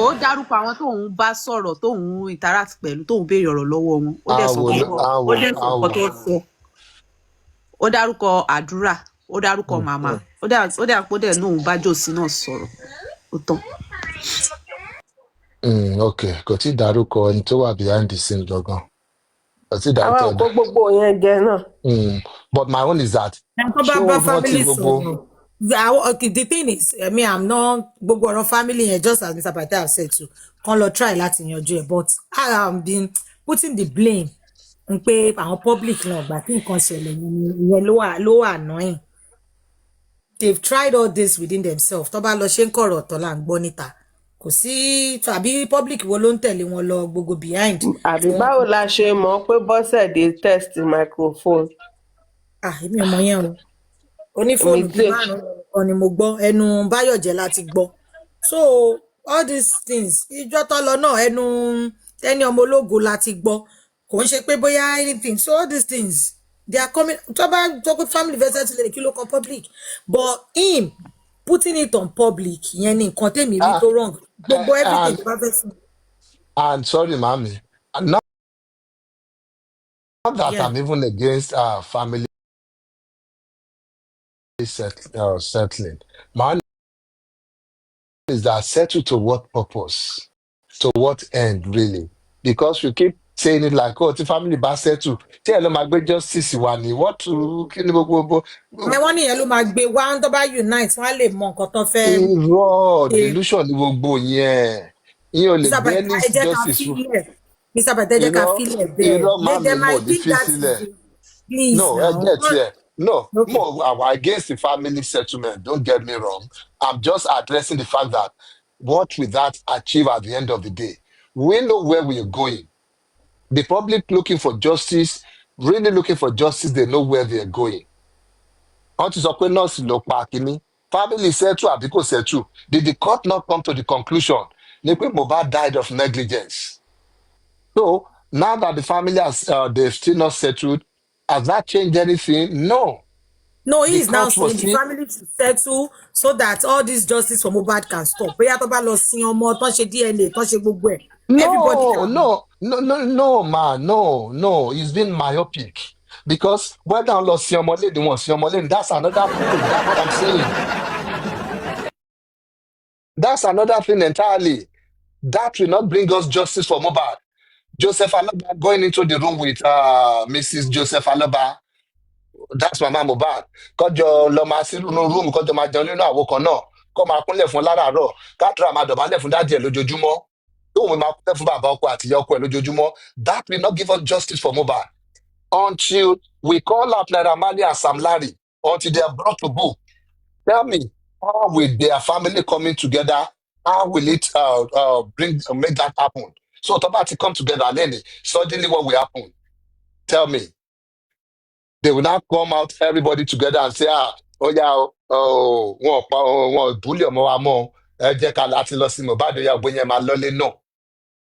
ó dárúkọ àwọn tóun bá sọ̀rọ̀ tóun interact pẹ̀lú tóun béèrè ọ̀rọ̀ lọ́wọ́ wọn ó dẹ̀ sọ nǹkan tó sọ ó dárúkọ àdúrà ó dárúkọ màmá ó dẹ̀ nóun bá jòsí náà sọ̀rọ̀ ó tán. Ok, kò tí ì dárúkọ ẹni tó wà behind the scene gangan. Kò tí ì dárúkọ Àwọn àpò gbogbo yẹn jẹ náà. But my own is that. tó bá bá family sọ̀rọ̀ okay, the thing is I'm not gbogbo ọ̀rọ̀ family yẹn just as Mr. Paita have said too kan lọ try láti yanjú ẹ̀ but I am been putting the blame n pé àwọn public náà gbà tí nǹkan ṣẹlẹ̀ ìyẹn ló wà annoying. They've tried all this within themselves tó bá lọ ṣe ń kọ̀rọ̀ ọ̀tọ̀ là ń gbọ́ níta kò sí tàbí public wo ló ń tẹ̀lé wọn lọ gbogbo behind. Àbí báwo la ṣe mọ̀ pé Bọ́sẹ̀dé test microphone. Èmi ò mọ̀ yẹn o. onífóònù bíi márùn-ún kan ni mo gbọ́ ẹnu Báyọ̀jẹ́ láti gbọ́ so all these things ìjọ tó lọ náà ẹnu ẹni ọmọ ológo láti gbọ́ kò ń ṣe pé bóyá anything so all these things they are coming tó bá tó pé family versus lè kí ló kan public but him putting it on public ìyẹn ni nǹkan tèmi rí tó wrong gbogbo everything tó bá fẹ́ fún. And sorry mami, not that Yeah. I'm even against family settling. My own is that settle to what purpose? To what end, really? Because you keep saying it like, oh, the family bá settle. Tí ẹ lọ máa gbé justice wá ní, what to kí ni gbogbo. Wọ́n nìyẹn ló máa gbé wá tó bá unite wọ́n á lè mọ nǹkan tó fẹ́. Irọ́ delusion ni gbogbo yẹn. Ìyẹn ò lè Mr. gbé Bàtà any ẹ jẹ́ ká justice. fílẹ̀ Mr. Bàtà ẹ jẹ́ ká fílẹ̀ bẹ́ẹ̀. Irọ́ máa mi They mo might ní think fi that is sílẹ̀. please No, now. I get here. No, Okay. more I'm against the family settlement. Don't get me wrong. I'm just addressing the fact that what will that achieve at the end of the day? We know where we are going. The public looking for justice, really looking for justice, they know where they are going. Wọ́n ti sọ pé nọ́ọ̀sì ló pa kínní. Family settle àbí kò settle. Did the court not come to the conclusion ni pé Mohbad died of negligence? So now that the family has they've still not settled, has that changed anything? No. No, he The is now court was saying the still family should settle so that all this justice for Mohbad can stop. Bóyá tó bá lọ sin ọmọ tó ṣe DNA tó ṣe gbogbo ẹ̀. Everybody No, man, no. He's been myopic. Because whether on lost your money, they want your money, that's another thing. That's what I'm saying. That's another thing entirely. That will not bring us justice for Mohbad. Joseph Aloba going into the room with Mrs. Joseph Aloba. That's Mama Mohbad. Kọjọ lọ máa sí inú room, kọjọ máa jẹun nínú àwo kan náà. Kọ́ máa kúnlẹ̀ fún láràárọ̀. Kádùrá máa dọ̀bálẹ̀ fún dádì ẹ̀ lójoojúmọ́. Tóun máa kúnlẹ̀ fún bàbá ọkọ àti ìyá ọkọ ẹ̀ lójoojúmọ́. That will not give us justice for Mohbad. Until we call out Naira Marley and Sam Larry, until they are brought to book. Tell me, how will their family coming together? How will it make that happen? So Tobati come together, and then suddenly what will happen? Tell me. They will now come out, everybody together, and say, oh yeah, wọ́n bully ọmọ wa mọ́, ẹ jẹ́ ká láti lọ sí Mohbad, yeah, bóyá máa lọ́lé. No.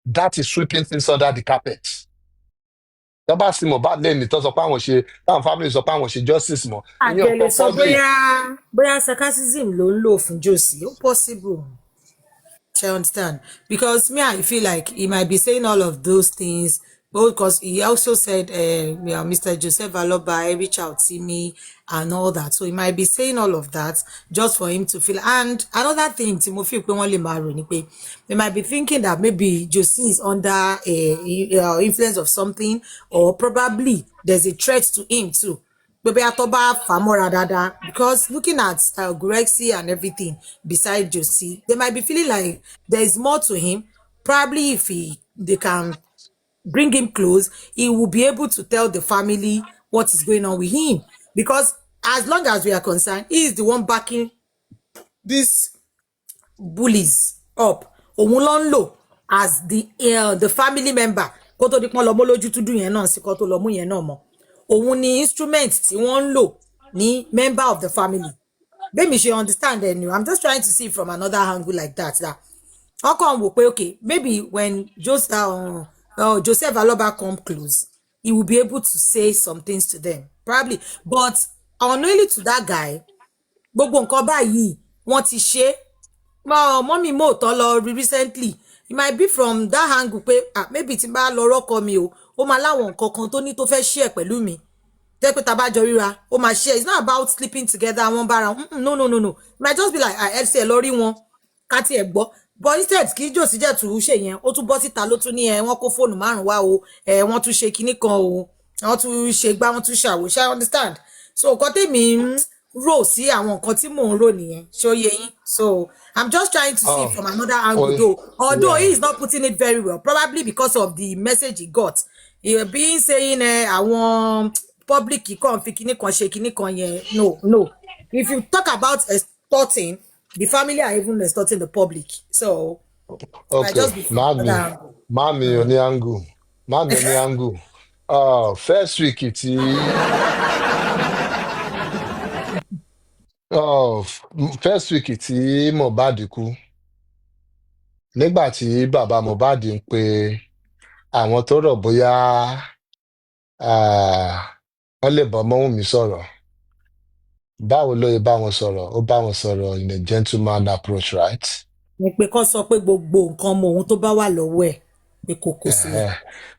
That is sweeping things under the carpet. Tọ́ba sí Mohbad lẹ́yìn tó sọ pé àwọn ṣe, táwọn family sọ pé àwọn ṣe justice mọ́. àgbẹ̀lẹ̀ sọ bóyá sarcasm ló ń lò fún Josie. Ó possible. I understand because me I feel like he might be saying all of those things because he also said Mr. Joseph Aloba reach out to me and all that, so he might be saying all of that just for him to feel. And another thing Timothy they might be thinking that maybe Josie is under influence of something, or probably there's a threat to him too. Because looking at Gurexy and everything beside Josie, they might be feeling like there is more to him. Probably if they can bring him close, he will be able to tell the family what is going on with him. Because as long as we are concerned, he is the one backing these bullies up. Òun ló ń lò as the family member. Kó tó di pọ́n lọ mọ́ lójú túdú yẹn náà sí kó tó lọ mú yẹn náà mọ́. Òun ni instrument tí wọ́n ń lò ní member of the family. Maybe she understand then. I'm just trying to see from another angle like that. How come we pay okay? Maybe when Joseph Aloba come close, he will be able to say some things to them. Probably. But unknowingly to that guy, gbogbo nǹkan báyìí wọ́n ti ṣe. Mommy mo tó lọ recently. It might be from that angle pé maybe tí n bá lọ rọ́kọ mi o, ó máa láwọn nǹkan kan tó ní tó fẹ́ share pẹ̀lú mi. Tẹ́ pé tá bá jọ ríra, ó máa share. It's not about sleeping together one bára. No. It might just be like FC lórí wọn ká tí ẹ gbọ́. But instead kí Josie jẹ́ tún ṣe yẹn, ó tún bọ́ síta ló tún ní wọ́n kó fóònù márùn wá o, wọ́n tún ṣe kinní kan o, wọ́n tún ṣe gbá, wọ́n tún ṣàwò, ṣá understand? So nǹkan tèmi rò sí àwọn nǹkan tí mò ń rò nìyẹn, ṣó yé yín? So I'm just trying to see from another angle though. Although he is not putting it very well, probably because of the message he got. He being saying àwọn public kan fi kinní kan ṣe kinní kan yẹn. No. If you talk about extorting, the family are even extorting the public. So okay, just be Mami oní angle. First week tí Oh, first week tí Mohbad kú, nígbà tí bàbá Mohbad ń pe àwọn tó rò bóyá wọ́n lè bọ́ Mọ́wùnmí sọ̀rọ̀, báwo ló yẹ bá wọn sọ̀rọ̀? Ó bá wọn sọ̀rọ̀ in a gentleman approach, right? Ní pé kán sọ pé gbogbo nǹkan ọmọ òun tó bá wà lọ́wọ́ ẹ̀ pé kò kó sílẹ̀.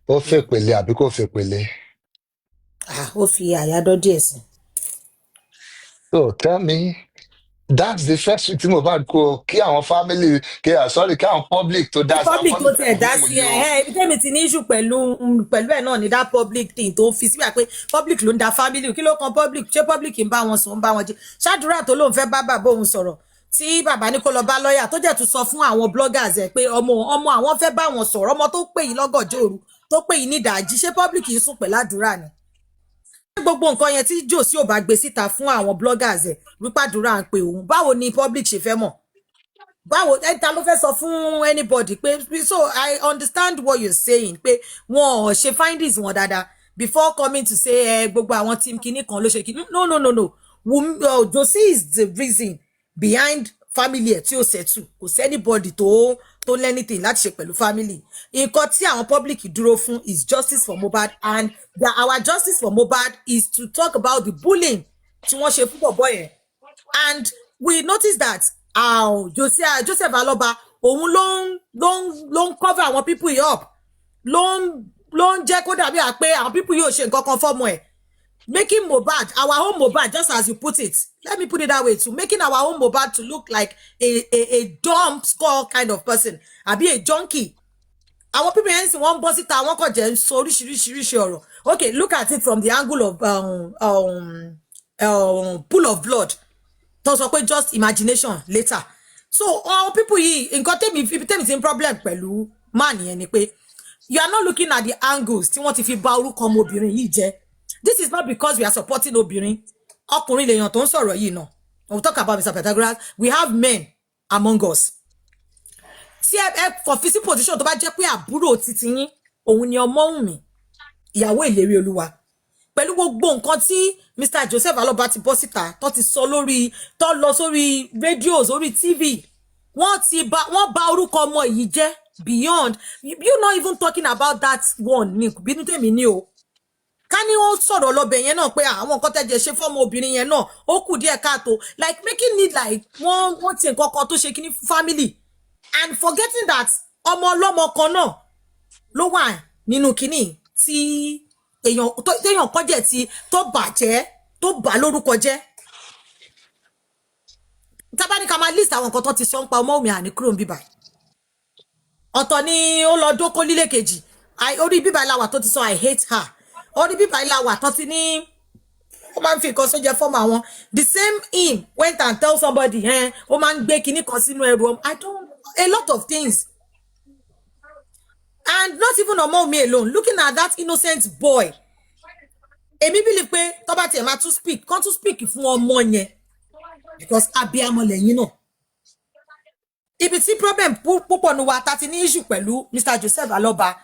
Ó fèpèlé àbí kò fèpèlé? Ó fi àyádọ́ díẹ̀ sí. So tell me, that's the first week tí Mohbad kú o, kí àwọn family kí àwọn public tó dá sí Public tó tẹ̀ dá sí ibi tẹ́mi ti ní issue pẹ̀lú ẹ̀ náà ní that public thing tó fi síbà pé public ló ń da family kí ló kan public ṣé public ń bá wọn sùn ń bá wọn jí ṣáàdúrà tó lóun fẹ́ bá bàbá òun sọ̀rọ̀ tí bàbá ní kó lọ bá lọ́ọ̀yà tó jẹ́ tún sọ fún àwọn bloggers ẹ̀ pé ọmọ àwọn fẹ́ bá wọn sọ̀rọ̀ ọmọ tó pè yín lọ́gànjọ́ òru tó pè yín ní ìdajì ṣé public ń sùn pẹ̀lú àdúrà ni gbogbo nǹkan yẹn tí jòsí ò bá gbé síta fún àwọn bloggers ẹ̀ wípé àdúrà ń pe òun báwo ni public ṣe fẹ́ mọ̀ báwo ta ló fẹ́ sọ fún anybody pé so I understand what you're saying pé wọn ò ṣe findings wọn dáadáa before coming to say gbogbo àwọn team kinní kan ló ṣe kinní no Josie is the reason behind family ẹ̀ tí ó settle kò sí anybody tó anything láti ṣe pẹ̀lú family nǹkan tí àwọn public dúró fún is justice for Mohbad and our justice for Mohbad is to talk about the bullying tí wọ́n ṣe fún bọ̀bọ̀ yẹn and we notice that Joseph Aloba òun ló ń cover àwọn people yìí up ló ń jẹ́ kó dàbí pé àwọn people yìí ò ṣe nǹkan kan fọ́mọ ẹ̀ making Mohbad our own Mohbad just as you put it let me put it that way too making our own Mohbad to look like a dumb score kind of person àbí a junkie àwọn people yẹn sì wọ́n ń bọ́ síta wọ́n kàn jẹ́ ń sọ oríṣiríṣi ọ̀rọ̀ okay look at it from the angle of pool of blood tó sọ pé just imagination later so àwọn people yìí nǹkan tèmi ti ń problem pẹ̀lú man yẹn ni pé you are not looking at the angles tí wọ́n ti fi bà orúkọ ọmọbìnrin yìí jẹ́ this is not because we are supporting obìnrin ọkùnrin lèèyàn tó ń sọ̀rọ̀ yìí náà when we talk about Mr. Pythagoras we have men among us tí for physical position tó bá jẹ́ pé àbúrò titi yín òun ni Ọmọ́wùnmí ìyàwó ìlérí olúwa pẹ̀lú gbogbo nǹkan tí Mr. Joseph Aloba ti bọ́ síta tó ti sọ lórí tó lọ sórí radios orí TV wọ́n bà orúkọ ọmọ yìí jẹ́ beyond you not even talking about that one ní bínú tèmi ní o ká ní ó sọ̀rọ̀ lọ́bẹ̀ yẹn náà pé àwọn nǹkan tẹ́jẹ̀ ṣe fọ́mọ obìnrin yẹn náà ó kù díẹ̀ káàtó like making it like wọ́n ti nǹkan kan tó ṣe kíní family and forgetting that ọmọ ọlọ́mọ kan náà ló wà nínú kíní tí téèyàn kan jẹ́ ti tó bàjẹ́ tó bà lórúkọ jẹ́ tábàní ká máa list àwọn nǹkan tó ti sọ ń pa Ọmọ́wùmí àní kúrò ń bíbà ọ̀tọ̀ ni ó lọ dókó lílé kejì orí bíbà ìlàwà tó ti sọ I hate her orí bíbà ìlàwà tó ti ní ó máa ń fi nǹkan sóúnjẹ fọ́ọ̀mù àwọn the same him went and tell somebody ó máa ń gbé kinní kan sínú ẹrù a lot of things and not even Ọmọ́wùmí alone looking at that innocent boy èmi believe pé tó bá tiẹ̀ máa tún speak kán tún speak fún ọmọ yẹn because abiyamọ lẹ́yìn náà ibi tí problem púpọ̀ nu wa ta ti ní issue pẹ̀lú Mr. Joseph Aloba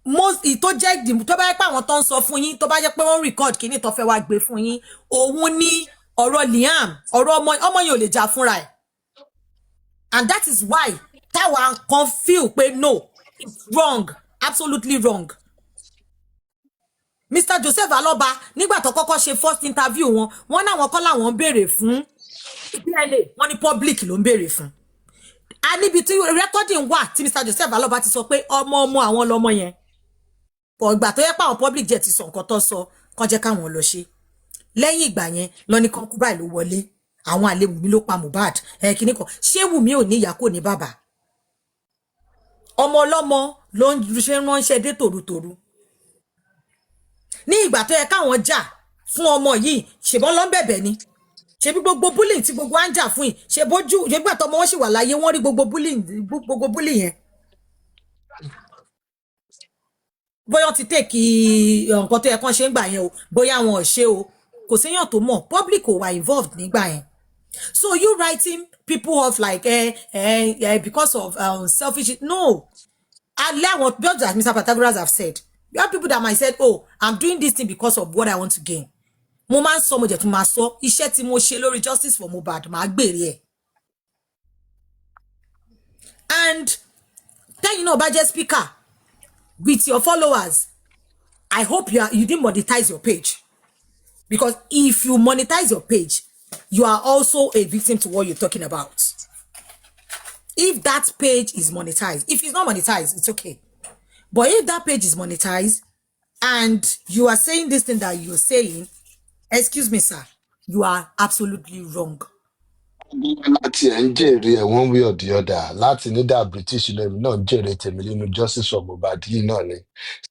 most tó jẹ́ tó bá yẹ pé àwọn tó ń sọ fún yín tó bá jẹ́ pé wọ́n record kíní tó fẹ́ wá gbé fún yín òun ní ọ̀rọ̀ Liam ọ̀rọ̀ ọmọ yẹn ò lè jà fúnra ẹ̀ and that is why táwa kan feel pé no it's wrong absolutely wrong Mr. Joseph Aloba nígbà tó kọ́kọ́ ṣe first interview wọ́n náwọn kọ́ làwọn ń béèrè fún DNA wọ́n ní public ló ń béèrè fún a níbi tí recording wà tí Mr. Joseph Aloba ti sọ pé ọmọ àwọn lọmọ yẹn pọ̀ ìgbà tó yẹ pé àwọn public jẹ́ ti sọ nǹkan tó sọ kàn jẹ́ káwọn lọ ṣe lẹ́yìn ìgbà yẹn lọ ní kan kú báyìí ló wọlé àwọn àlè Wùmí ló pa Mohbad kíní kan ṣé Wùmí ò ní ìyá kò ní bàbá ọmọ ọlọ́mọ ló ń ṣe ránṣẹ́ dé tòrutòru ní ìgbà tó yẹ káwọn jà fún ọmọ yìí ṣèbọn ló ń bẹ̀bẹ̀ ni ṣebí gbogbo bullying tí gbogbo à ń jà fún yìí ṣe bójú ṣègbà tọmọ wọn sì wà láyé wọ́n rí gbogbo bullying yẹn bóyá ti tèkì nǹkan tó yẹ kán ṣe ń gbà yẹn o bóyá wọn ò ṣe o kò séèyàn tó mọ̀ public ò wà involved nígbà yẹn so you writing people off like because of selfish no alẹ́ àwọn just as Mr. Pythagoras have said you have people that might say oh I'm doing this thing because of what I want to gain mo máa ń sọ mo jẹ̀ tún máa sọ iṣẹ́ tí mo ṣe lórí justice for Mohbad máa gbèrè ẹ̀. And tẹ́yìn náà bá jẹ́ speaker with your followers, I hope you didn't monetize your page, because if you monetize your page, you are also a victim to what you're talking about. If that page is monetized, if it's not monetized, it's okay. But if that page is monetized and you are saying this thing that you're saying, excuse me, sir, you are absolutely wrong. láti ẹ̀ ń jèrè ẹ̀ one way or the other láti nídà British lẹ́nu náà ń jèrè tèmi nínú justice for Mohbad yìí náà ni,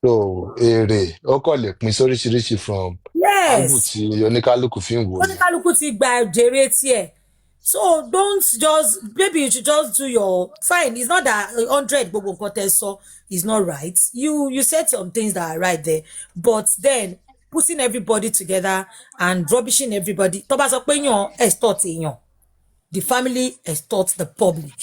so èrè ó kàn lè pín sóríṣiríṣi from angle Yes. tí oníkálukú fi ń wò ni. Oníkálukú ti gba jèrè tiẹ̀. So don't just, maybe you should just do your, fine, it's not that 100 gbogbo nǹkan tẹ́ sọ is not right. You said some things that are right there, but then putting everybody together and rubbishing everybody, tó bá sọ pé èèyàn extort èèyàn, the family extort the public.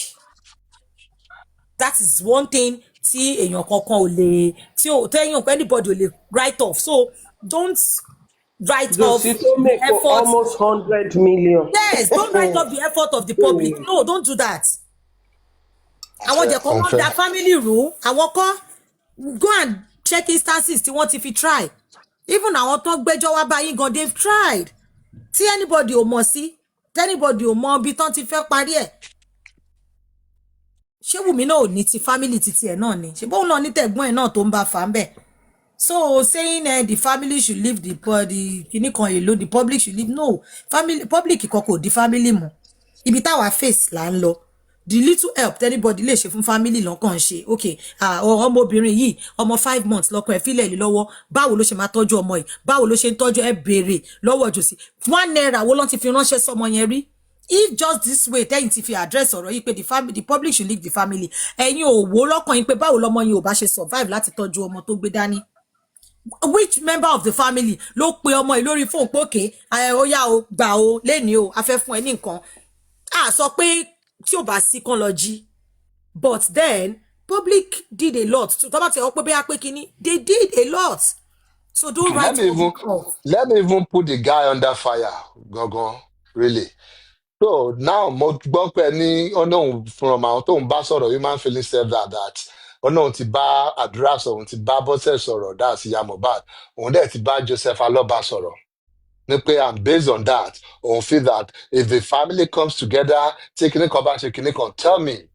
That is one thing tí èèyàn kankan ò lè, tí èèyàn anybody ò lè write off. So don't write off Josie tó make effort. almost 100 million. Yes, don't write off the effort of the public. No, don't do that. Àwọn jẹ́ kọ́ wọ́n da family rule. Àwọn kọ́ go and check instances tí wọ́n ti fi try. Even àwọn tó gbẹ́jọ́ wá báyìí gan, they've tried. Tí anybody ò mọ̀ sí, tí anybody ò mọ̀ bí tán ti fẹ́ parí ẹ̀. Ṣé Wùmí náà ò ní ti family titi ẹ̀ náà ni? Ṣé bóun náà ní tẹ̀gbọ́n ẹ̀ náà tó ń bá fà ń bẹ̀? So saying the family should leave the kini kan èlò, the public should leave, no, family public koko di family mu. Ibi táwa face là ń lọ. The little help that anybody lè ṣe fún family ló kàn ṣe. Okay, ọmọbìnrin yìí ọmọ 5 months lọ́kọ ẹ̀ fílẹ̀ lé lọ́wọ́, báwo ló ṣe máa tọ́jú ọmọ yìí, báwo ló ṣe ń tọ́jú ẹ béèrè lọ́wọ́ Josie 1 naira wo ló ti fi ránṣẹ́ sọmọ yẹn rí. If just this way tẹ́yìn ti fi address ọ̀rọ̀ yìí pé the public should leave the family, ẹ̀yin ò wò lọ́kàn yín pé báwo lọmọ yín ò bá ṣe survive láti tọ́jú ọmọ tó gbé dání. Which member of the family ló pe ọmọ yìí lórí fóònù pé òkè ó yá o gbà o lẹ́ni o a fẹ́ fún ẹ ní nǹkan, a sọ pé tí ò bá sí kán lọ jí, but then public did a lot tó bá ti ọ pé bẹ́ẹ̀ pé kínní, they did a lot, so don't write off. Let me even put the guy under fire gangan, really. So now mo gbọ́ pé ní ọ̀nà from àwọn tó ń bá sọ̀rọ̀ human feeling said that ọ̀nà ti bá Adura sọ̀rọ̀, òun ti bá Bọ́sẹ̀ sọ̀rọ̀, that's ìyá Mohbad, òun dẹ̀ ti bá Joseph Aloba sọ̀rọ̀. Ní pé and based on that, òun feel that if the family comes together, tí kìíní kan bá ṣe kìíní kan, tell me,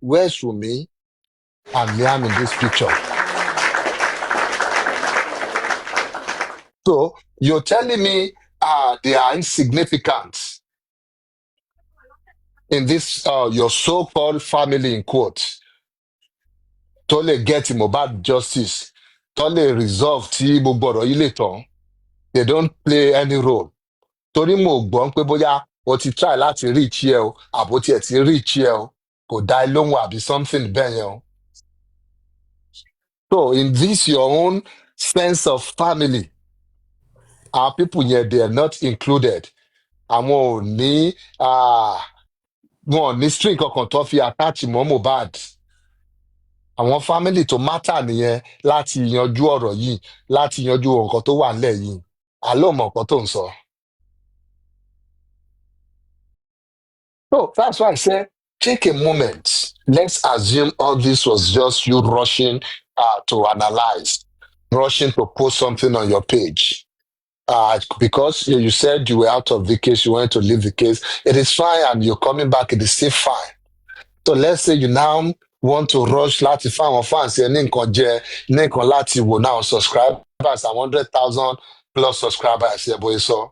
where's Wunmi and Liam in this picture? So you're telling me they are insignificant in this your so-called family in quotes, tó lè get Mohbad justice, tó lè resolve tí gbogbo ọ̀rọ̀ yìí lè tán, they don't play any role. Torí mo gbọ́ pé bóyá o ti try láti reach ẹ o, àbó tiẹ̀ ti reach ẹ o, kò dá ẹ lóhùn àbí something bẹ́ẹ̀ yẹn o. So in this your own sense of family, our people here, they are not included. Àwọn ò ní wọn ò ní string kankan tó fi attach mọ́ Mohbad. Àwọn family tó matter nìyẹn láti yanjú ọ̀rọ̀ yìí, láti yanjú nǹkan tó wà nílẹ̀ yìí. Àlọ́ mọ̀ nǹkan tó ń sọ. So that's why I said, take a moment. Let's assume all this was just you rushing to analyze, rushing to post something on your page. Because you said you were out of the case, you wanted to leave the case. It is fine, and you're coming back, it is still fine. So let's say you now want to rush láti fáwọn fans ẹ ní nǹkan jẹ, ní nǹkan láti wò now subscribers and 100,000 plus subscribers ẹ bóyá sọ.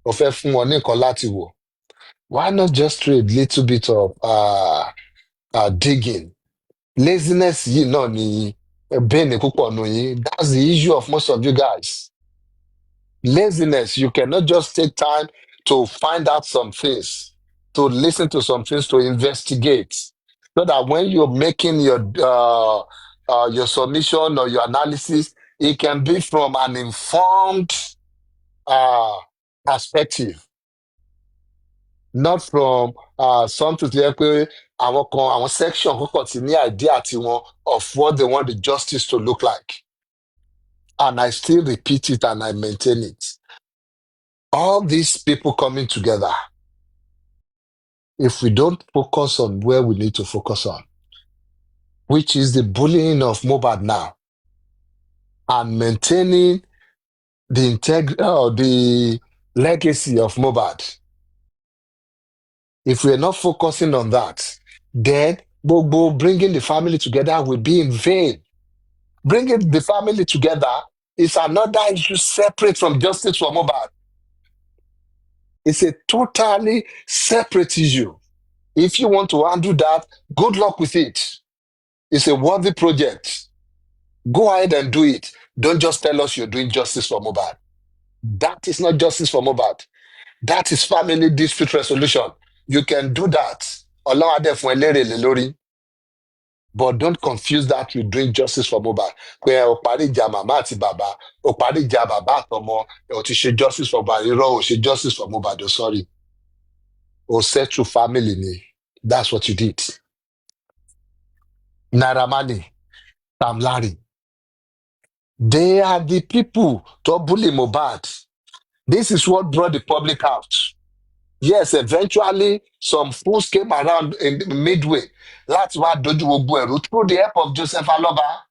O fẹ́ fún wọn ní nǹkan láti wò. Why not just do a little bit of digging? Laziness yìí náà ni bẹ́ẹ̀ ni púpọ̀ nù yín. That's the issue of most of you guys. Laziness, you cannot just take time to find out some things, to listen to some things, to investigate. So that when you're making your submission or your analysis, it can be from an informed perspective. Not from something like our section idea of what they want the justice to look like. And I still repeat it and I maintain it. all these people coming together, if we don't focus on where we need to focus on, which is the bullying of Mohbad now, and maintaining the the legacy of Mohbad, if we're not focusing on that, then bringing the family together will be in vain. Bringing the family together is another issue separate from justice for Mohbad. It's a totally separate issue. If you want to undo that, good luck with it. It's a worthy project. Go ahead and do it. Don't just tell us you're doing justice for Mohbad. That is not justice for Mohbad. That is family dispute resolution. You can do that. But don't confuse that with doing justice for Mohbad. Pé o parí ìjà màmá àti bàbá, o parí ìjà bàbá àtọmọ, o ti ṣe justice for Mohbad, irọ́ o ṣe justice for Mohbad, sorry. O settle family ni. That's what you did. Naira Marley, Sam Larry. They are the people to bully Mohbad. This is what brought the public out. Yes, eventually some fools came around in the midway. That's why dojú gbogbo ẹ̀rú through the help of Joseph Aloba.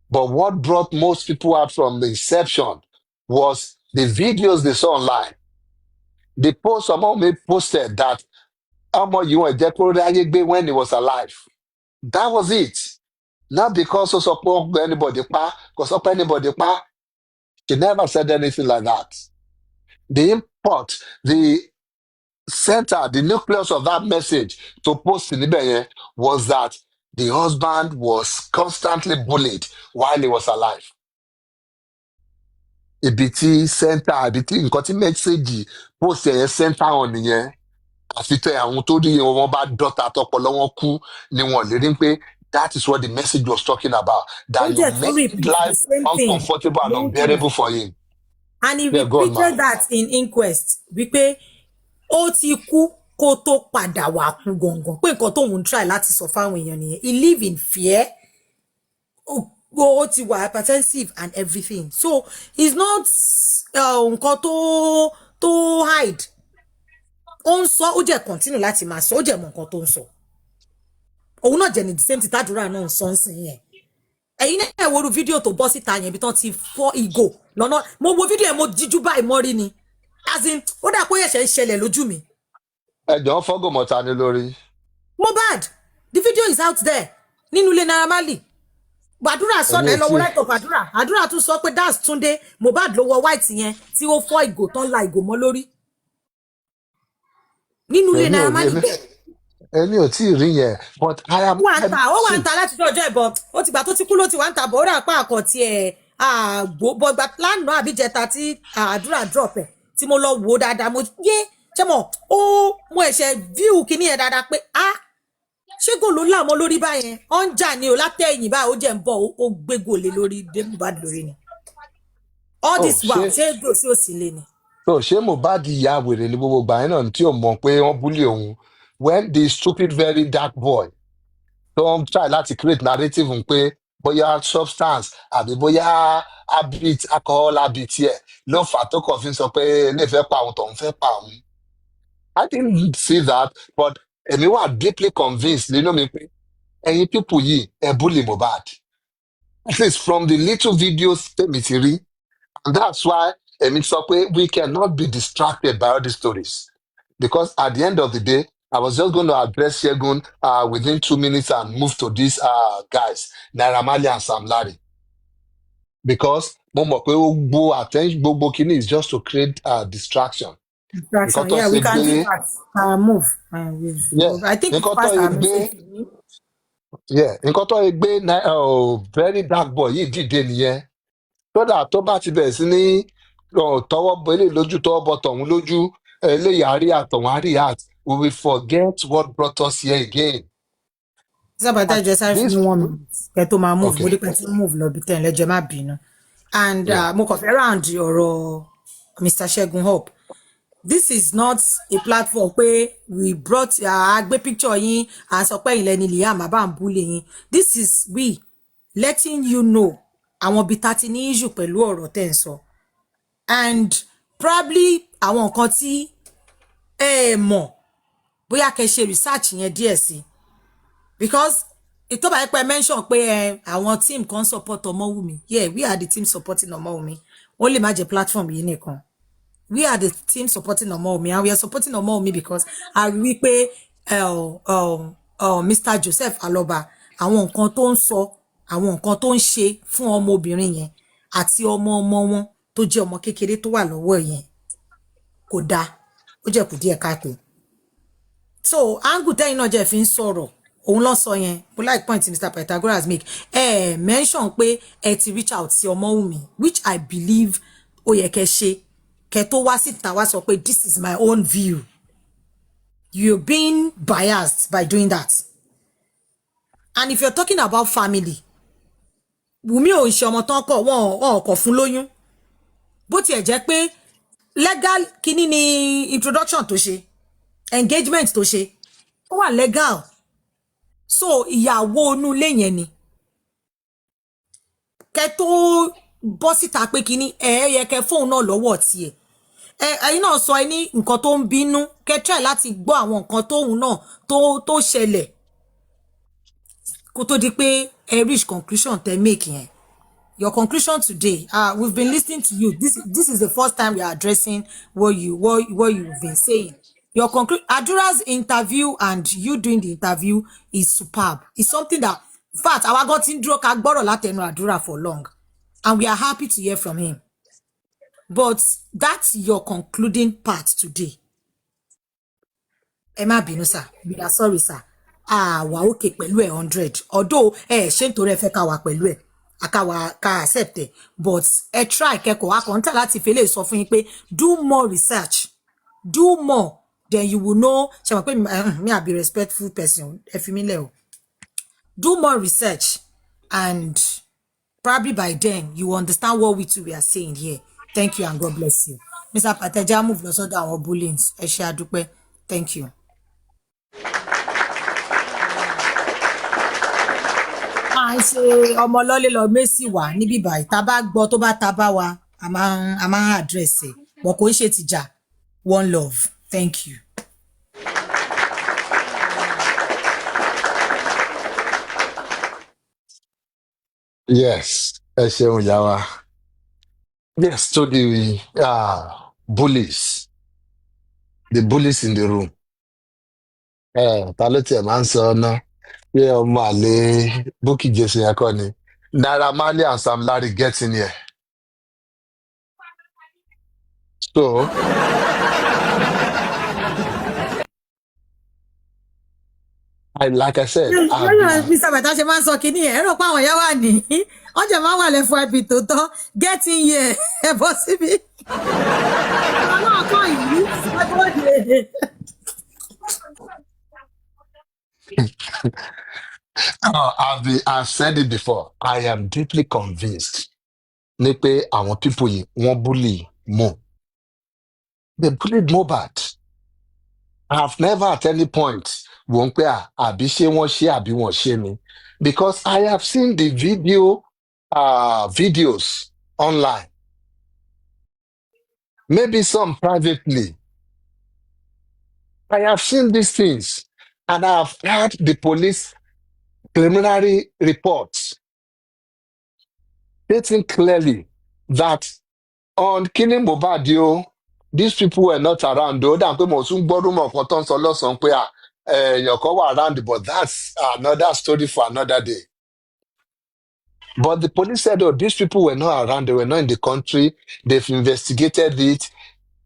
But what brought most people out from the inception was the videos they saw online. The post someone may posted that you were when he was alive. That was it. Not because of support anybody, because of anybody. She never said anything like that. The import, the center, the nucleus of that message to post in Ibeyen was that the husband was constantly bullied while he was alive. Ibi tí center, ibi tí nǹkan tí message post yẹn center on nìyẹn. Àfi tẹ àwọn tó rí wọn bá dọ́ta tọpọlọ wọn kú ni wọn lè rí pé that is what the message was talking about. That you make life uncomfortable and unbearable for him. And he repeated that in inquest. Wípé ó ti kú kó tó padà wá kú gangan. Pé nǹkan tóun try láti sọ fáwọn èèyàn nìyẹn. He live in fear. Ó ti wà hypertensive and everything. So he's not nǹkan tó hide. Ó ń sọ, ó jẹ́ continue láti máa sọ, ó jẹ́ mọ nǹkan tó ń sọ. Òun náà jẹ́ ní the same thing Adura náà ń sọ nsìn yẹn. Ẹ̀yin náà wo fídíò tó bọ́ síta yẹn bí tán ti fọ́ ìgò lọ́nà. Mo wo fídíò yẹn mo jíjú báyìí mọ́rí ni. As in, ó dà pé ẹ̀ṣẹ̀ ń ṣẹlẹ̀ lójú mi. Ẹ̀jọ̀ fọ́gò mọ̀ta ni lórí. Mohbad, the video is out there. Nínú ilé Naira Marley. Adura sọ náà lọ́wọ́ right of Adura. Adura tún sọ pé that's Túndé. Mohbad ló wọ white yẹn tí ó fọ́ ìgò tán la ìgò mọ́ lórí. Nínú ilé Naira Marley bẹ́ẹ̀. Èmi ò tí ì rí yẹn, but I am. Ó wà ń ta láti ọjọ́ ìbọn. Ó ti gbà tó ti kú ló ti wà ń ta bọ̀. Ó rà pa àkọ́tì ẹ̀ bọ̀ gbà lánàá àbíjẹta tí Adura drop ẹ̀ tí mo lọ wò dáadáa mo ṣé mo ẹ̀ṣẹ̀ view kíní ẹ̀ dáadáa pé ṣé gò ló láàmọ́ lórí báyẹn ó ń jà ní o látẹ̀yìn báyìí ó jẹ́ ń bọ̀ ó gbé gòlè lórí Mohbad lórí ni all this while ṣé gò sí òsì lé ni. Ṣé Mohbad ya wèrè ní gbogbo gbà yẹn náà tí ò mọ̀ pé wọ́n búlì òun when the stupid very dark boy tó ń try láti create narrative pé bóyá substance àbí bóyá habit alcohol habit yẹ ló fà tó kàn fi sọ pé ilé ìfẹ́ pa òun tòun fẹ́ pa òun. I didn't see that, but èmi wà deeply convinced nínú mi pé ẹ̀yin people yìí ẹ bully Mohbad. At least from the little videos tèmi ti rí, and that's why èmi sọ pé we cannot be distracted by all these stories because at the end of the day I was just going to address Segun within 2 minutes and move to these guys, Naira Marley and Sam Larry. Because mo mọ̀ pé attention gbogbo kini is just to create distraction. Yeah, we can do that. Move. I think it's fast. Nǹkan tó gbé very dark boy yìí dìde nìyẹn. Kódà tó bá ti bẹ̀rẹ̀ sí ní tọwọ́ bọ eléyìí lójú tọwọ́ bọ tọ̀hún lójú eléyìí àárí àtọ̀hún àárí àt we will forget what brought us here again. Somebody just have 1 minute. Get to my move. We can move no be 10. Let má bínú. And mo kàn fẹ́ round ọ̀rọ̀ Mr. Segun Hope. This is not a platform where we brought agbe picture yín and sọ pé ilẹ̀ ni Liam aba ń bully yín. This is we letting you know àwọn bí 30 ní issue pẹ̀lú ọ̀rọ̀ tẹ́ ń sọ. And probably àwọn nǹkan tí mọ̀ bóyá kẹ́ ṣe research yẹn díẹ̀ sí because tó bá yẹ pé mention pé àwọn team kan support Ọmọwùmí yeah we are the team supporting Ọmọwùmí ó lè má jẹ́ platform yìí nìkan we are the team supporting Ọmọwùmí and we are supporting Ọmọwùmí because a rí wípé Mr. Joseph Aloba àwọn nǹkan tó ń sọ àwọn nǹkan tó ń ṣe fún ọmọbìnrin yẹn àti ọmọ wọn tó jẹ́ ọmọ kékeré tó wà lọ́wọ́ yẹn kò dáa ó jẹ́ kù díẹ̀ káàtó so angle tẹ́yìn náà jẹ́ fi ń sọ̀rọ̀ òun ló sọ yẹn mo like point Mr. Pythagoras make mention pé ti reach out sí Ọmọwùmí which I believe ó yẹ kẹ́ ṣe kẹ́ tó wá síta wá sọ pé this is my own view you're being biased by doing that and if you're talking about family Wùmí ò ń ṣe ọmọ tán kọ̀ wọ́n kọ̀ fún lóyún bó tiẹ̀ jẹ́ pé legal kíní ni introduction tó ṣe engagement tó ṣe ó wà legal so ìyàwó inú ilé yẹn ni kẹ́ tó bọ́ síta pé kíní yẹ kẹ́ fóun náà lọ́wọ́ tiẹ̀ ẹ̀yin náà sọ ní nǹkan tó ń bínú kẹ́ try láti gbọ́ àwọn nǹkan tóun náà tó ṣẹlẹ̀ kó tó di pé reach conclusion tẹ́ make yẹn your conclusion today we've been listening to you this is the first time we are addressing what you've been saying your Adura's interview and you doing the interview is superb it's something that in fact àwa gan tin dúró ká gbọ́rọ̀ látẹnu Adura for long and we are happy to hear from him but that's your concluding part today ẹ má bínú sir we are sorry sir wà okay pẹ̀lú 100 although ṣé nítorí ẹ fẹ́ ká wà pẹ̀lú ẹ ká accept it but try kẹ́kọ̀ọ́ wá kàn tà láti fẹ́ lè sọ fún yín pé do more research do more then you will know ṣe mọ̀ pé me I be respectful person ẹ fi mí lẹ̀ o do more research and probably by then you will understand what we are saying here thank you and God bless you Mr. Pateja move lọ sọ́dọ̀ àwọn bullies ẹ ṣé àdúpẹ́ thank you. ṣe ọmọ lọ́lé lọ mẹ́sì wá níbí báyìí tá bá gbọ́ tó bá ta bá wa a máa address ẹ̀ wọ́n kò ń ṣe tìjà one love thank you. Yes, ẹ ṣeun ìyá wa. Yes, to the bullies in the room. Ta ló tiẹ̀ máa ń sọ ọ́nà pé ọmọ àlè Bukky Jesse yẹn kọ́ ni Naira Marley and Sam Larry get in here. So like I said, Mr. Bata ṣe máa ń sọ kínní ẹ̀ rò pé àwọn ìyá wà ní wọ́n jẹ́ máa wà lẹ́fọ́ ẹbí tó tán get in here ẹ bọ́ síbi. Àwọn náà kọ́ yìí ọjọ́ I've said it before. I am deeply convinced ní pé àwọn people yìí wọ́n bully Mo. They bullied Mohbad. I've never at any point wọ́n pé àbí ṣé wọ́n ṣe àbí wọ́n ṣe ni because I have seen the videos online. Maybe some privately. I have seen these things and I have heard the police preliminary reports stating clearly that on killing Mohbad, these people were not around. Though that mo tún gbọ́ rumor kan tó ń sọ lọ́sàn-án pé èèyàn kan wà around, but that's another story for another day. But the police said, oh, these people were not around, they were not in the country, they've investigated it.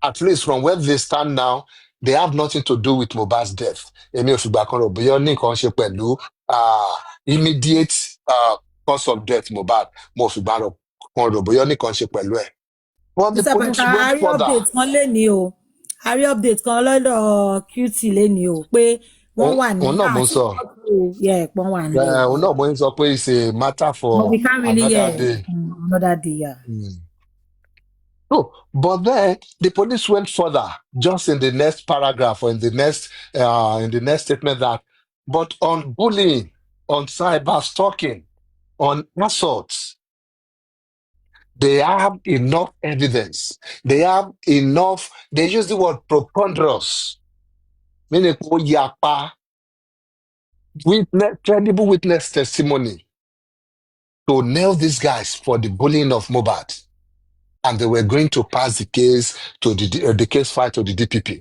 At least from where they stand now, they have nothing to do with Mohbad's death. Èmi ò fìgbà kan rò bóyá ó ní nǹkan ṣe pẹ̀lú immediate cause of death Mohbad. Mo ò fìgbà kan rò bóyá ó ní nǹkan ṣe pẹ̀lú ẹ̀. But the police went further. update kan lé ní o a rí update kan lọ́dọ̀ QT lé ní o pé wọ́n wà ní òun náà mo sọ pọ́n wà ní. òun náà mo ń sọ pé it's a matter for another day. Another day, yeah. Oh, but then the police went further, just in the next paragraph or in the next statement that, but on bullying, on cyber stalking, on assaults, They have enough evidence. They have enough. They use the word preponderance, meaning yapa, credible witness testimony to nail these guys for the bullying of Mohbad. And they were going to pass the case to the case file to the DPP.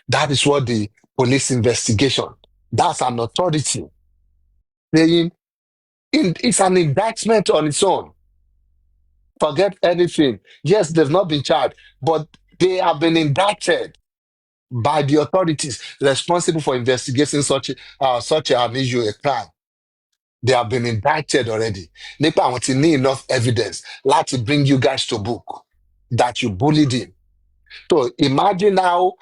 That is what the police investigation. That's an authority saying it's an indictment on its own. Forget anything. Yes, they've not been charged, but they have been indicted by the authorities responsible for investigating such an issue, a crime. They have been indicted already. Nípa àwọn tí ní enough evidence láti bring you guys to book that you bullied him. So imagine how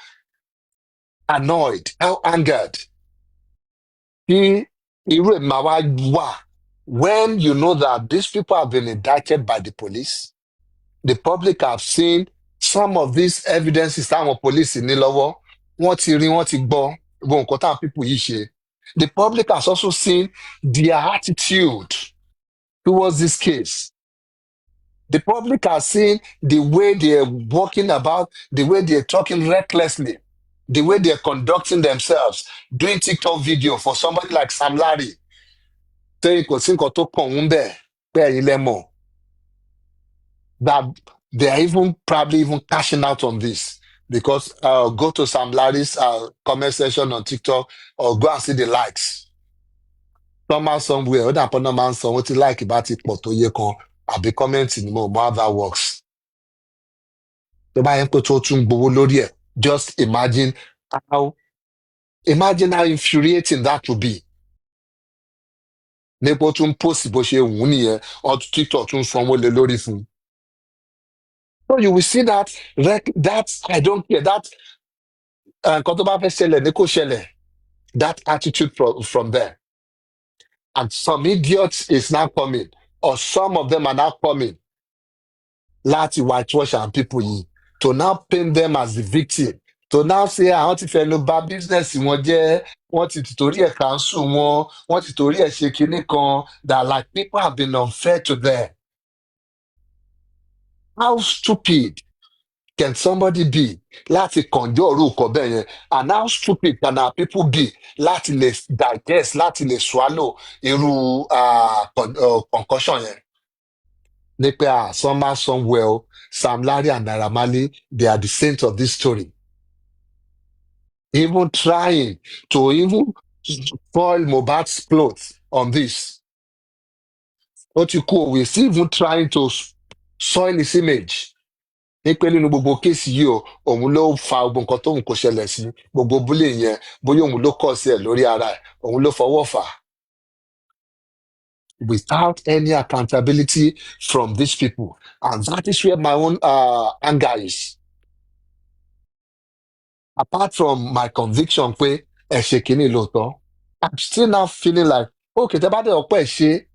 annoyed, how angered he wà when you know that these people have been indicted by the police. The public have seen some of these evidences táwọn police ní lọ́wọ́. Wọ́n ti rí, wọ́n ti gbọ́ gbogbo nǹkan táwọn people yìí ṣe. The public has also seen their attitude towards this case. The public has seen the way they're walking about, the way they're talking recklessly, the way they're conducting themselves, doing TikTok video for somebody like Sam Larry. Saying kò sí nǹkan tó kàn ń bẹ̀ pé ẹ̀yin lẹ mọ̀. That they are even probably even cashing out on this. Because go to Sam Larry's comment section on TikTok or go and see the likes. Somehow, somewhere, ó dà pọ́n náà máa ń sọ wọ́n ti like bá ti pọ̀ tó yẹ kan àbí comment ni mo how that works. Tó bá yẹn pé tó tún gbowó lórí ẹ̀, just imagine how infuriating that would be. Nípo tún post bó ṣe wù ú nìyẹn, or TikTok tún sanwó lé lórí fún un. So you will see that I don't care, that nǹkan tó bá fẹ́ ṣẹlẹ̀ ní kò ṣẹlẹ̀, that attitude from there. And some idiots is now coming, or some of them are now coming, láti whitewash and people yìí, to now paint them as the victim, to now say àwọn ti fẹnu bà business wọn jẹ́, wọ́n ti torí ẹ̀ cancel wọn, wọ́n ti torí ẹ̀ ṣe kinní kan, that like people have been unfair to them. How stupid can somebody be láti conjure orúkọ bẹ́ẹ̀ yẹn, and how stupid can our people be láti lè digest, láti lè swallow irú concussion yẹn. Ní pé somewhere, Sam Larry and Naira Marley, they are the saints of this story. Even trying to even spoil Mohbad's clothes on this. What you call, we're still even trying to soil his image. Ní pé nínú gbogbo kéèsì yìí o, òun ló fa gbogbo nǹkan tóun kò ṣẹlẹ̀ sí, gbogbo bullying yẹn, bóyá òun ló kọ̀ sí ẹ̀ lórí ara ẹ̀, òun ló fọwọ́ fà á. Without any accountability from these people. And that is where my own anger is. Apart from my conviction pé ẹ ṣe kìíní lóòótọ́, I'm still now feeling like, okay, tẹ́ bá dé ọ̀pọ̀ ẹ̀ ṣe,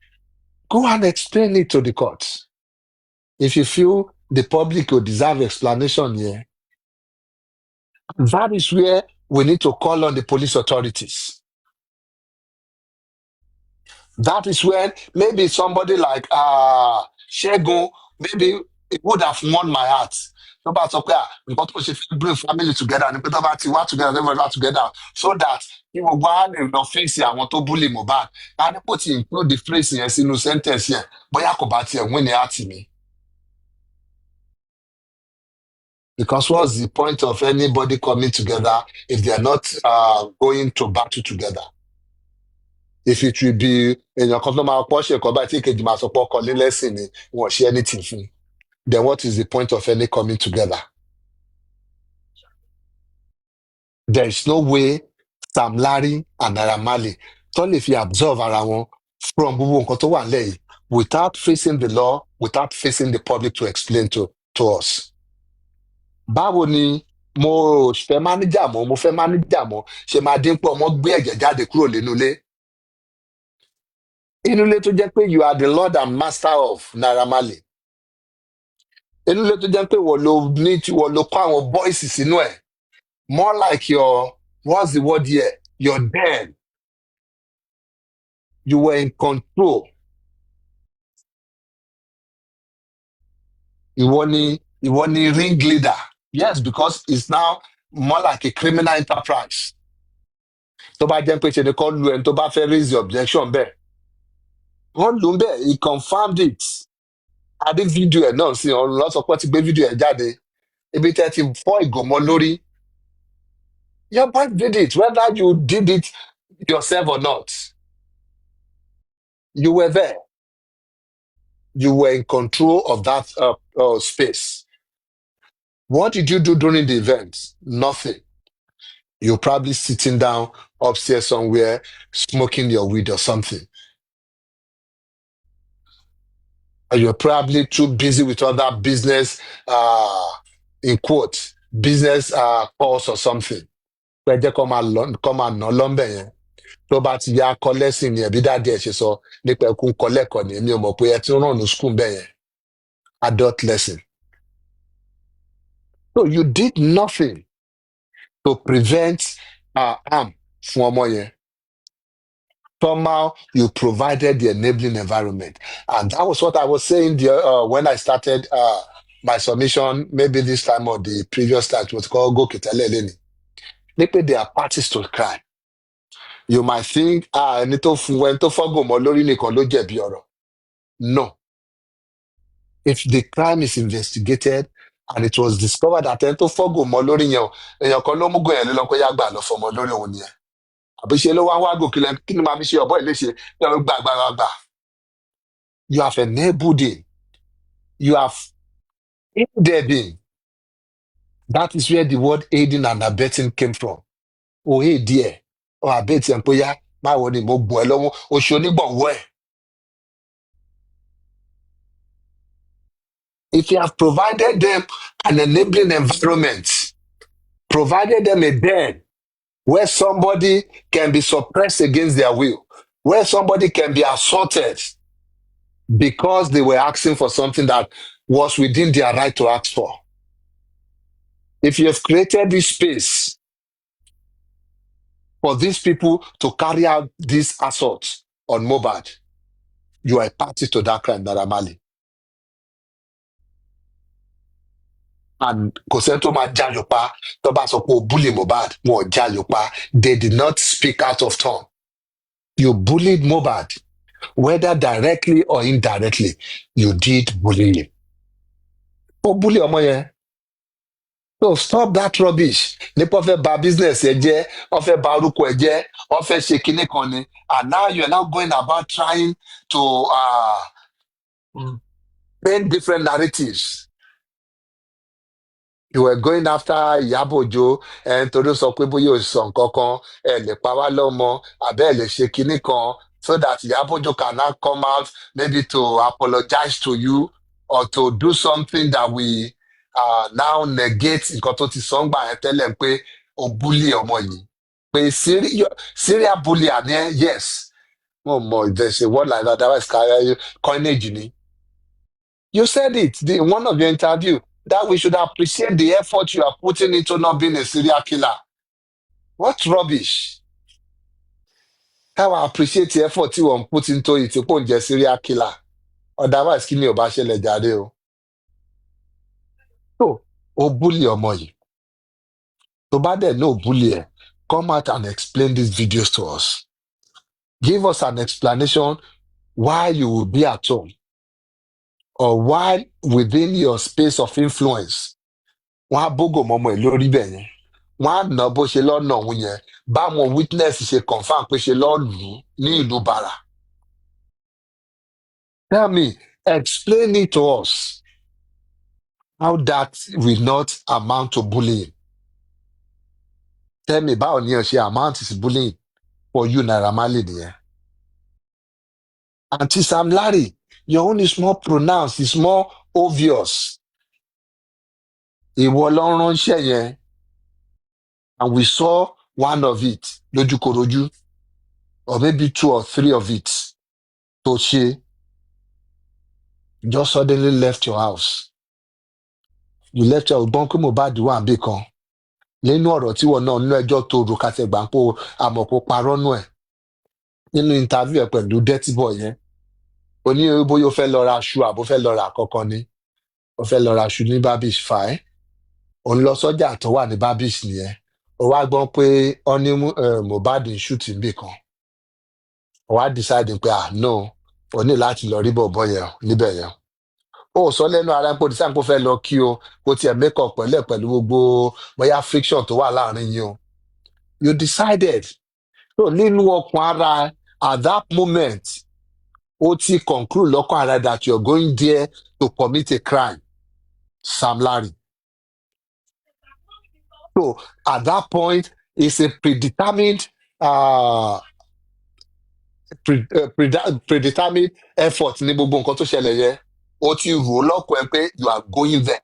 go and explain it to the court. If you feel the public will deserve explanation here, that is where we need to call on the police authorities. That is when maybe somebody like Shegun, maybe it would have won my heart. No matter where, because if you bring family together, and people about to work together, they work together, so that you will go and not face it. I want to bully Mohbad. And put include the phrase in a sentence here. But I come back here when they ask me. Because what's the point of anybody coming together if they are not going to battle together? If it will be in your customer portion, I think it must support calling lesson, won't share anything. Then what is the point of any coming together? There is no way Sam Larry and Naira Marley don't if you observe around from gbogbo nǹkan tó wà nílẹ̀ yìí without facing the law, without facing the public to explain to us. Báwo ni mo fẹ́ mánéjà mọ́ ṣe máa dín pọ̀ mọ́ gbé ẹ̀jẹ̀ jáde kúrò nínú ilé. Inú ilé tó jẹ́ pé you are the Lord and Master of Naira Marley. Inú ilé tó jẹ́ pé wọ́n lo kọ́ àwọn boys sínú ẹ̀. More like what's the word here? You're dead. You were in control. ìwọ ni ringleader. Yes, because it's now more like a criminal enterprise. Tó bá jẹ́ pé ṣe ni kọ́ lu ẹni tó bá fẹ́ raise the objection bẹ́ẹ̀. Wọ́n lù ú bẹ́ẹ̀, he confirmed it. A rí fídíò ẹ̀ náà sí ọ̀run lọ́sọ̀pọ̀ ti gbé fídíò ẹ̀ jáde. Ibi tẹ́ ti fọ́ ìgòmọ lórí. Your wife did it, whether you did it yourself or not. You were there. You were in control of that space. What did you do during the event? Nothing. You're probably sitting down upstairs somewhere, smoking your weed or something. Or you're probably too busy with other business, in quotes, business calls or something. Pé jẹ́ kó máa ná lọ́nbẹ̀ yẹn. Tó bá ti yá kọ́ lẹ́sìn ni ẹ̀bí dáadé ẹ̀ ṣe sọ nípa ẹkún kọ́ lẹ́kọ̀ọ́ ni èmi ò mọ̀ pé ẹ ti ń ràn ní school bẹ́ẹ̀ yẹn. Adult lesson. So you did nothing to prevent harm fún ọmọ yẹn. Somehow you provided the enabling environment. And that was what I was saying when I started my submission, maybe this time or the previous time, it was called Go Kitale Leni. They are parties to crime. You might think, ẹni tó fọ́gùn mọ́ lórí nìkan ló jẹ̀bi ọ̀rọ̀. No. If the crime is investigated and it was discovered that ẹni tó fọ́gùn mọ́ lórí yẹn, èèyàn kan ló mú gùn yẹn lọ pé yá gbà lọ fọmọ lórí òun yẹn. Àbí ṣe ló wá gòkè lẹ́nu kí ni màá fi ṣe ọ̀bọ ìléṣe gbàgbàgbà. You have enabled him. You have aided him. That is where the word aiding and abetting came from. Oh, hey, dear. Oh, abet ẹ̀ ń pé yá, báwo ni mo gbọ́ ẹ lọ́wọ́, oṣù onígbọ̀wọ́ ẹ̀. If you have provided them an enabling environment, provided them a den where somebody can be suppressed against their will, where somebody can be assaulted because they were asking for something that was within their right to ask for. If you have created this space for these people to carry out this assault on Mohbad, you are a party to that crime, Naira Marley. And kò sẹ́ni tó máa jayò pa tó bá sọ pé o bully Mohbad, wọn ò jayò pa. They did not speak out of turn. You bullied Mohbad, whether directly or indirectly, you did bully him. O bully ọmọ yẹn. So stop that rubbish. Nípa fẹ́ bà business ẹ jẹ́, wọ́n fẹ́ bà orúkọ ẹ jẹ́, wọ́n fẹ́ ṣe kinní kan ni. And now you are now going about trying to paint different narratives. You were going after Ìyábọ̀ Òjó torí sọ pé bóyá o sọ nǹkan kan, ẹ lè pa wá lọ́mọ, àbẹ́ ẹ lè ṣe kinní kan, so that Ìyábọ̀ Òjó can now come out maybe to apologize to you or to do something that we now negate nǹkan tó ti sọ ń gbà yẹn tẹ́lẹ̀ pé o bully ọmọ yìí. Pé serial bully àní ẹ, yes. Mo mọ̀ there's a word like that, that was coinage ni. You said it in one of your interview that we should appreciate the effort you are putting into not being a serial killer. What rubbish? How I appreciate the effort you want put into it to put a serial killer. Otherwise, kí ni ò bá ṣẹlẹ̀ jáde o. So, o bully ọmọ yìí. Tó bá dẹ̀ no bully ẹ̀, come out and explain these videos to us. Give us an explanation why you will be at home or why within your space of influence wọ́n á bógò mọ́mọ́ ẹ̀ lórí bẹ̀ yẹn, wọ́n á nà bó ṣe lọ́nà òun yẹn, báwọn witness ṣe confam pé ṣe lọ́ọ́ lù ú ní ìlú Bàrà. Tell me, explain it to us how that will not amount to bullying. Tell me, báwo ni ẹ ṣe amount is bullying for you, Naira Marley nìyẹn. Aunty Sam Larry, your own is more pronounced, it's more obvious. Ìwọ ló ń ránṣẹ́ yẹn, and we saw one of it lójúkorojú, or maybe 2 or 3 of it tó ṣe, just suddenly left your house. You left your gbọ́n pé Mohbad wà níbì kan nínú ọ̀rọ̀ tí wọn náà nínú ẹjọ́ tó rò kàtẹ́gbà ń pò àmọ̀pọ̀ parọ́ nù ẹ̀ nínú interview ẹ̀ pẹ̀lú Dirty Boy yẹn. Ó ní bóyá ó fẹ́ lọ ra aṣọ àbó fẹ́ lọ ra kankan ni. ó fẹ́ lọ ra aṣọ ní Barbish fine òun lọ sọ́jà tó wà ní Barbish nìyẹn ó wá gbọ́n pé ó ní Mohbad ń shoot níbì kan ó wá decide pé no ó ní láti lọ rí bọ̀bọ̀ yẹn níbẹ̀ yẹn ó sọ lẹ́nu ara pé decide pé ó fẹ́ lọ kí o kó tiẹ̀ make up pẹ̀lú gbogbo bóyá friction tó wà láàrin yín o you decided so nínú ọkàn ara at that moment ó ti conclude lọ́kàn ara that you are going there to commit a crime Sam Larry. So at that point, it's a predetermined predetermined effort ní gbogbo nǹkan tó ṣẹlẹ̀ yẹn. Ó ti rò ó lọ́kàn ẹ pé you are going there.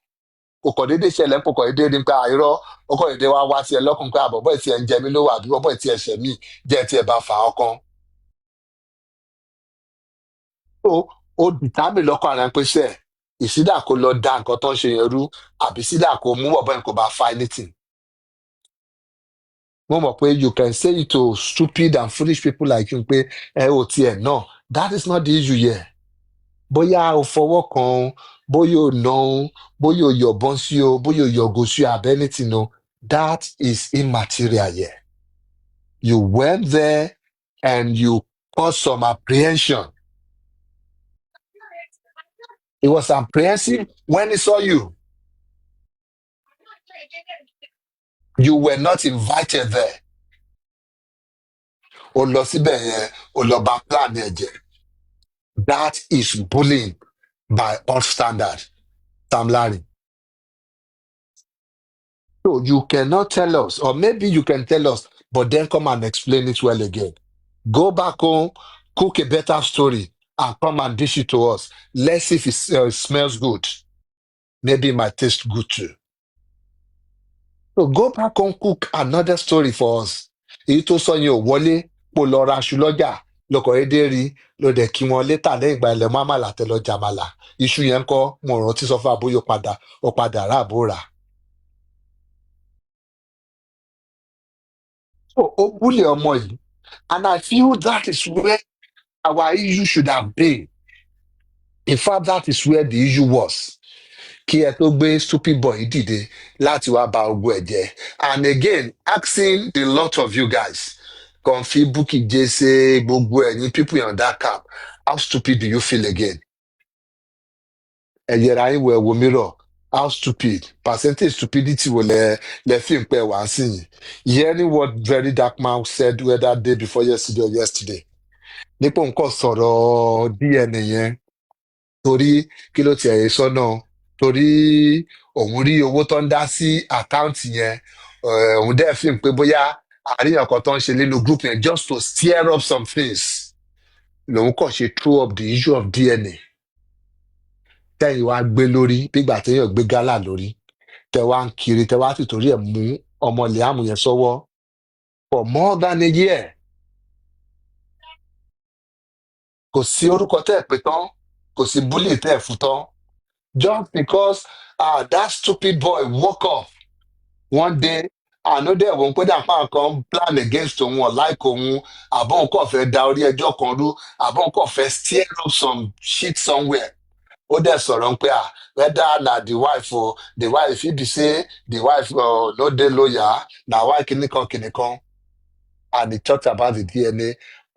Kò kàn déédéé ṣẹlẹ̀ kò kàn déédéé ní pé àìrọ́ ó kàn déédéé wá sí ẹ lọ́kàn pé àbọ̀bọ̀ ìtì ẹ̀ ń jẹ mí lówó àbí bọ̀bọ̀ ìtì ẹ̀ ṣẹ̀ mí jẹ́ ti ẹ̀ bá fà á kan. So ó determine lọ́kàn ara pé ṣe ìsídà kó lọ da nǹkan tó ń ṣe yẹn rú àbí sídà kó mú bọ̀bọ̀ yẹn kó bá fa anything. Mo mọ̀ pé you can say it to stupid and foolish people like you pé ẹ ò tiẹ̀ náà that is not the issue here. Bóyá o fọwọ́ kan bóyá o nà ó bóyá o yọ̀bọ̀n sí o bóyá o yọ̀gò sí o àbẹ́ anything o that is immaterial here. You went there and you caused some apprehension. He was apprehensive when he saw you. You were not invited there. O lọ síbẹ̀ yẹn, o lọ bá plan ẹ̀ jẹ́. That is bullying by all standard, Sam Larry. So you cannot tell us, or maybe you can tell us, but then come and explain it well again. Go back home, cook a better story, and come and dish it to us. Let's see if it smells good. Maybe it might taste good too. So go back home, cook another story for us. Èyí tó sọ yẹn ò wọlé, kó lọ ra aṣọ lọ́jà, lọkọ̀ èdè rí, ló dẹ̀ kí wọn létà lẹ́yìn ìgbà ilẹ̀ mọ́màlà tẹ lọ jàmàlà. Iṣu yẹn ń kọ́, wọn rántí sọ fún àbóyọ ó padà rà àbó rà. So ó búlẹ̀ ọmọ yìí. And I feel that is where our issue should have been. In fact, that is where the issue was. Kí ẹ tó gbé stupid boy dìde láti wá ba ogun ẹ̀ jẹ́. And again, asking the lot of you guys, kàn fi Bukky Jesse gbogbo ẹ̀yin people in that camp, how stupid do you feel again? Ẹ yẹra yín wo ẹ wo mirror, how stupid, percentage stupidity wo lẹ fi ń pẹ́ wá sí yìí. Hearing what very dark man said whether day before yesterday or yesterday. Nípò nǹkan sọ̀rọ̀ DNA yẹn torí kí ló tiẹ̀ yé sọ́nà torí òun rí owó tó ń dá sí àkáǹtì yẹn òun dẹ̀ fi ń pé bóyá àríyàn kan tó ń ṣe nínú group yẹn just to stir up some things lòun kàn ṣe throw up the issue of DNA tẹ́yìn wá gbé lórí bígbà téèyàn gbé gálà lórí tẹ́ wá ń kiri tẹ́ wá sì torí ẹ̀ mú ọmọ Liam yẹn sọ́wọ́ for more than a year. Kò sí orúkọ tẹ́ ẹ̀ pé tán kò sí bully tẹ́ ẹ̀ fún tán just because that stupid boy woke up one day ànódẹ̀ wọ́n pé dàpá kan plan against òun ọ̀láìkò òun àbọ̀ òun kàn fẹ́ da orí ẹjọ́ kan rú àbọ̀ òun kàn fẹ́ stir up some shit somewhere ó dẹ̀ sọ̀rọ̀ pé whether na the wife o the wife fit be say the wife no dey loyal na why kìnìkan and he talked about the DNA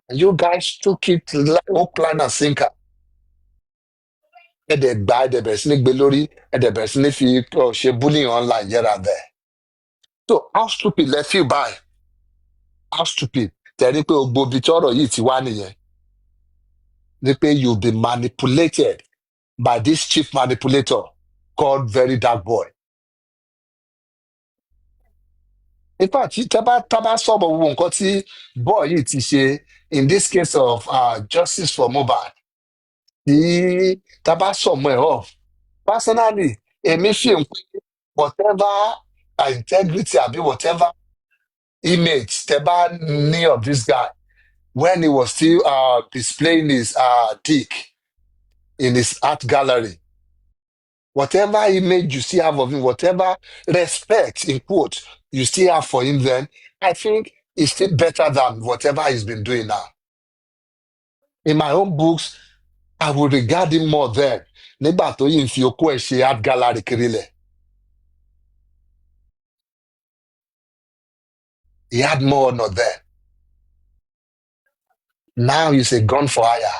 and you guys took it like hook line and sinker. Ẹ̀dẹ̀ gbà ẹ̀dẹ̀ bẹ̀rẹ̀ sí ní gbé lórí ẹ̀dẹ̀ bẹ̀rẹ̀ sí ní fi ṣe bullying online here and there. So how stupid lẹ feel by? How stupid? Tẹ̀rí pé gbogbo ibi tí ọ̀rọ̀ yìí ti wá nìyẹn. Ní pé you be manipulated by this chief manipulator called Very Dark Boy. In fact, tábà sọ̀rọ̀ gbogbo nǹkan tí boy yìí ti ṣe in this case of justice for Mohbad tí tábà sọ̀mọ́ ẹ̀ off. Personally, èmi fi hàn pé whatever integrity àbí whatever image tẹ́ bá ní of this guy when he was still displaying his dick in his art gallery, whatever image you still have of him, whatever respect in quote you still have for him then, I think it's still better than whatever he's been doing now. In my own books, I would regard him more then nígbà tó yìí ń fi okó ẹ̀ ṣe art gallery kiri lẹ̀. He had more honor there. Now he's a gun for hire.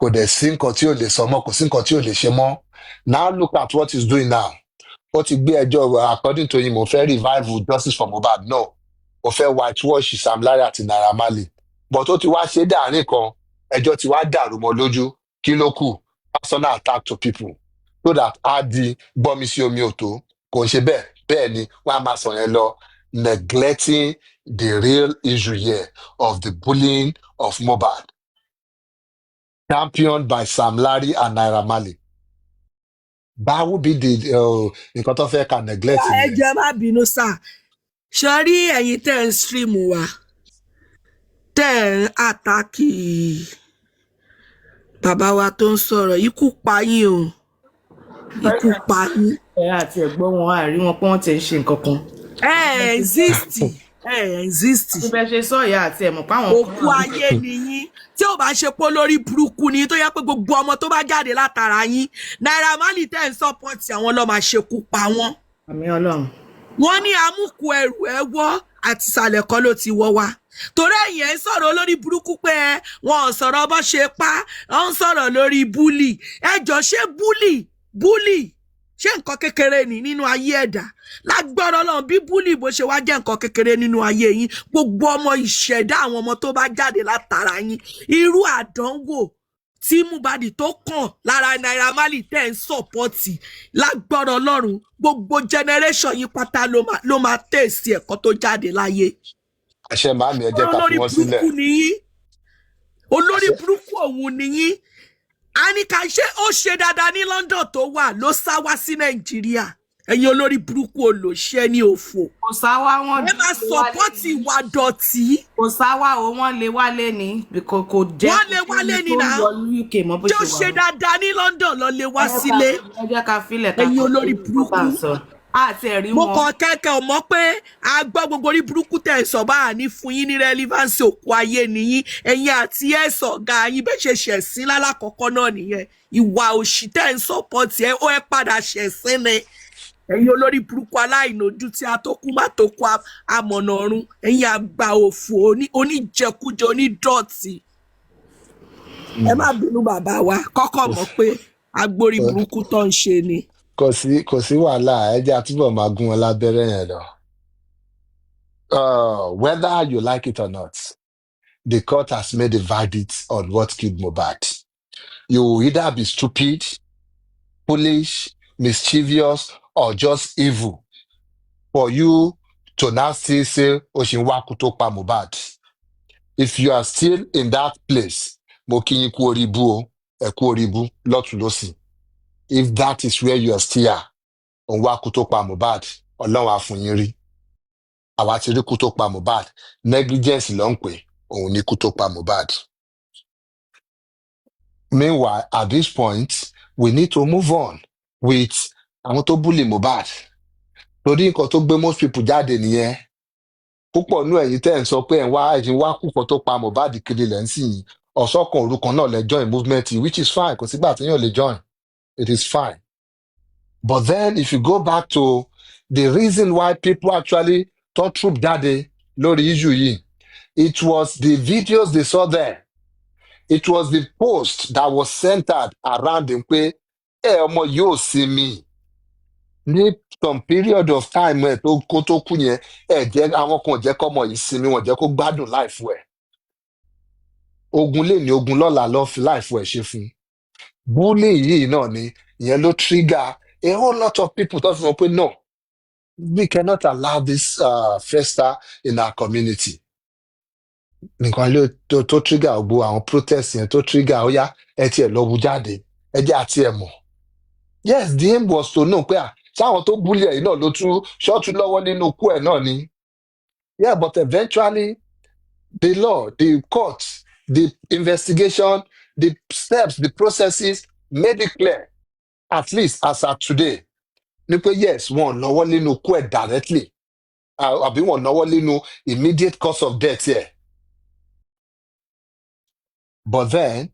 Kò dẹ̀ sí nǹkan tí ò lè sọ mọ́, kò sí nǹkan tí ò lè ṣe mọ́. Now look at what he's doing now. Ó ti gbé ẹjọ́ according to him, mo fẹ́ revive justice for Mohbad. No. Mo fẹ́ whitewash Sam Larry àti Naira Marley. But ó ti wá ṣe dáàrin kan, ẹjọ́ ti wá dàrú mọ́ lójú. Kí ló kù? Personal attack to people. So that á di gbọ́mi sí omi òtó. Kò ń ṣe bẹ́ẹ̀. Bẹ́ẹ̀ ni wọ́n á máa sọ yẹn lọ. Neglecting the real issue here of the bullying of Mohbad. Championed by Sam Larry and Naira Marley. That would be the nǹkan tó fẹ́ ka neglect ẹ yẹn. jẹ́ má bínú sá sọrí ẹ̀yin tẹ́ ń stream wa tẹ́ ń àtàkì bàbá wa tó ń sọ̀rọ̀ ikú pa yín o ikú pa yín. àti ẹ̀gbọ́n wọn àrí wọn pé wọ́n ti ń ṣe nǹkan kan. exist. bí bẹ́ẹ̀ ṣe sọ ìyá àti ẹ̀mọ̀ páwọn òkú ayé ni yín tí ò bá ṣe pé lórí burúkú ni tó yẹ pé gbogbo ọmọ tó bá jáde látara yín Naira Marley tẹ́ ń sọ́pọ̀tì àwọn ló máa ṣekú pa wọ́n. àmì Ọlọ́run. wọ́n ní amúkú ẹrù ẹ wọ́ àti ìsàlẹ̀ kan ló ti wọ́ wá torí ẹ̀yìn ẹ̀ ń sọ̀rọ̀ olórí burúkú pé wọn ò sọ̀rọ̀ bó ṣe pa wọ́n ń sọ̀rọ̀ lórí búlì ẹjọ́ ṣé búlì ṣé nǹkan kékeré ni nínú ayé ẹ̀dá lágbára Ọlọ́run bí búlì bó ṣe wá jẹ́ nǹkan kékeré nínú ayé yín gbogbo ọmọ ìṣẹ̀dá àwọn ọmọ tó bá jáde látara yín irú àdánwò tí Mohbad tó kàn lára Naira Marley tẹ́ ń sọ̀pọ̀tì lágbára Ọlọ́run gbogbo generation yín pátá ló máa tẹ̀sí ẹ̀kọ́ tó jáde láyé. Àṣẹ màámi ẹ jẹ́ ká fi wọ́n sílẹ̀. olórí burúkú òun nìyí Anika ṣé ó ṣe dáadáa ní London tó wà ló sá wá sí Nàìjíríà ẹ̀yin olórí burúkú olóṣẹ́ ní òfò. kò sáwá wọn ẹ máa sọpọ́tì ìwà dọ̀tí. kò sáwá o wọ́n lè wálé ní kò jẹ́ wọ́n lè wálé ní náà tí ó ṣe dáadáa ní London lọ lè wá sílé ẹ jẹ́ ká filẹ̀ ká ẹ̀yin olórí burúkú. àti ẹ̀rí wọn. mo kàn kẹ́kẹ́ ò mọ̀ pé a gbọ́ gbogbo orí burúkú tẹ̀ sọ bá a ní fún yín ní relevance òkú ayé nìyí ẹ̀yin àti ẹ̀sọ̀ ọ̀gá yín bẹ́ẹ̀ ṣe ṣẹ̀sín lálákọ̀ọ́kọ́ náà nìyẹn ìwà òṣì tẹ̀ ń sọ́pọ̀tì ẹ̀ ó ẹ̀ padà ṣẹ̀sín ni ẹ̀yin olórí burúkú aláìnojú tí a tó kú má tó kú amọ̀nà ọ̀run ẹ̀yin àgbà òfò oníjẹkújẹ onídọ̀tí ẹ má bínú bàbá wa kọ́kọ́ mọ̀ pé agbórí burúkú tó ń ṣe ni. Kò sí wàhálà ẹ jẹ́ àtúbọ̀ máa gún wọn lábẹ́rẹ́ yẹn lọ. Whether you like it or not, the court has made a verdict on what killed Mohbad. You will either be stupid, foolish, mischievous, or just evil for you to now still say Oshinwaku tó pa Mohbad. If you are still in that place, mo kí yín kú oríbú o, ẹ kú oríbú lọ́tùn lósì. If that is where you are still, Onwaku tó pa Mohbad, Ọlọ́run á fún yín rí. Àwa ti rí kú tó pa Mohbad, negligence ló ń pè, òun ni kú tó pa Mohbad. Meanwhile, at this point, we need to move on with àwọn tó bully Mohbad. Torí nǹkan tó gbé most people jáde nìyẹn. Púpọ̀ nú ẹ̀yin tẹ́ ń sọ pé ẹ̀yin wá kú kan tó pa Mohbad kiri lẹ́ ń sìn yín. Ọ̀sọ́kan òru kan náà lẹ join movement yìí, which is fine, kò sígbà tí yóò lè join. It is fine. But then if you go back to the reason why people actually thought troop jáde lórí issue yìí, it was the videos they saw there. It was the post that was centered around him pé ọmọ yóò sí mi. Ní some period of time kó tó kú yẹn, jẹ́ àwọn kan jẹ́ kọ́mọ yìí sinmi, wọ́n jẹ́ kó gbádùn life ẹ̀. Ogun lè ní ogun lọ́la lọ́ fi life ẹ̀ ṣe fún. Bullying yìí náà ni ìyẹn ló trigger a whole lot of people tó fi mọ̀ pé no, we cannot allow this fester in our community. Nǹkan ló tó trigger gbogbo àwọn protest yẹn tó trigger ó yá ẹ tiẹ̀ lọ wú jáde ẹ jẹ́ àti ẹ̀ mọ̀. Yes, the aim was to know pé ṣáwọn tó bully ẹ̀ náà ló tún ṣọ́ọ̀tún lọ́wọ́ nínú ikú ẹ̀ náà ni. Yeah, but eventually the law, the court, the investigation, the steps, the processes made it clear, at least as at today, ní pé yes, wọn náwó nínú ikú ẹ̀ directly, àbí wọn náwó nínú immediate cause of death here. But then,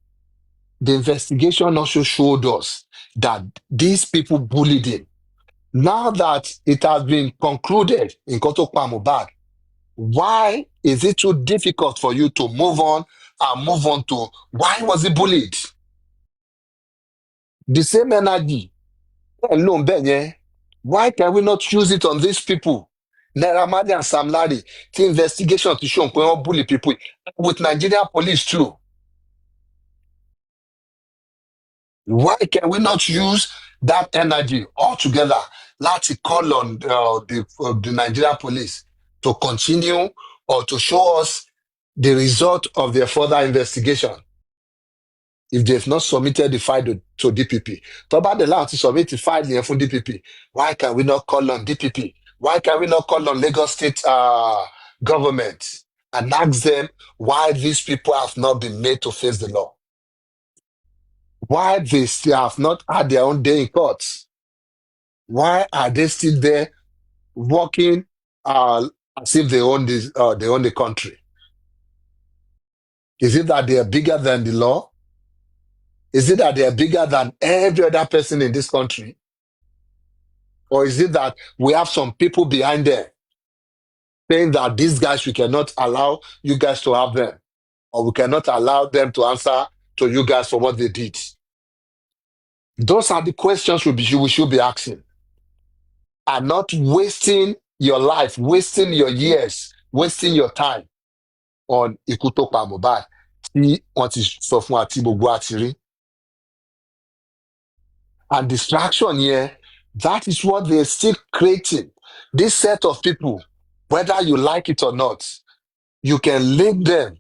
the investigation also showed us that these people bullied him. Now that it has been concluded in Koto Mohbad, why is it too difficult for you to move on and move on to why was he bullied? The same energy. Why can we not use it on these people? Naira Marley and Sam Larry, the investigation to show wọ́n bully people with Nigerian police too. Why can we not use that energy altogether? Let's call on the Nigerian police to continue or to show us the result of their further investigation. If they've not submitted the file to DPP, Toba the land to submit the file here from DPP. Why can we not call on DPP? Why can we not call on Lagos State government and ask them why these people have not been made to face the law? Why they still have not had their own day in courts? Why are they still there working as if they own the country? Is it that they are bigger than the law? Is it that they are bigger than every other person in this country? Or is it that we have some people behind them saying that these guys, we cannot allow you guys to have them, or we cannot allow them to answer to you guys for what they did? Those are the questions we should be asking, and not wasting your life, wasting your years, wasting your time on ikú tó pa Mohbad tí wọ́n ti sọ fún wa tí gbogbo wa ti rí. And distraction here, that is what they're still creating. This set of people, whether you like it or not, you can link them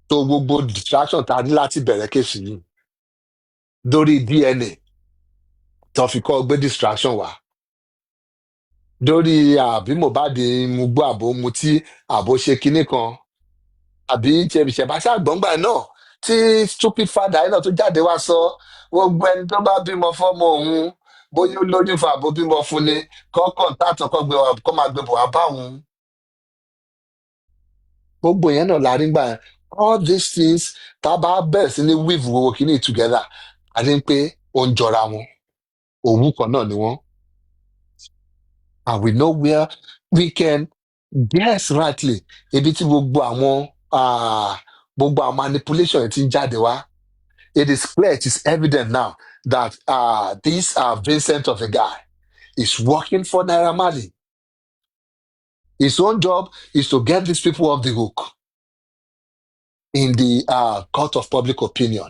to gbogbo distraction tá a ní láti bẹ̀rẹ̀ kéṣì yìí. Dórí DNA, tó fi kọ́ gbé distraction wá. Dórí àbí Mohbad mu gbọ́ àbò mutí àbò ṣe kinní kan. Àbí ṣẹ̀bá ṣàgbọ́ngbà náà tí stupid father yìí náà tó jáde wá sọ gbogbo ẹni tó bá bímọ fọ́mọ òun bóyá ó lóyún fún àbó bímọ fún ni kọ́kàn tààtàn kọ́ máa gbé bọ̀ wá bá òun. Gbogbo yẹn náà la rí gbà yẹn. All these things tá a bá bẹ̀rẹ̀ sí ní weave gbogbo kìíní together, a ní pé ó ń jọra wọn. Òwú kan náà ni wọ́n. And we know where we can guess rightly ibi tí gbogbo àwọn manipulation yẹn ti ń jáde wá. It is clear, it is evident now that this Vincent of a guy is working for Naira Marley. His own job is to get these people off the hook in the court of public opinion.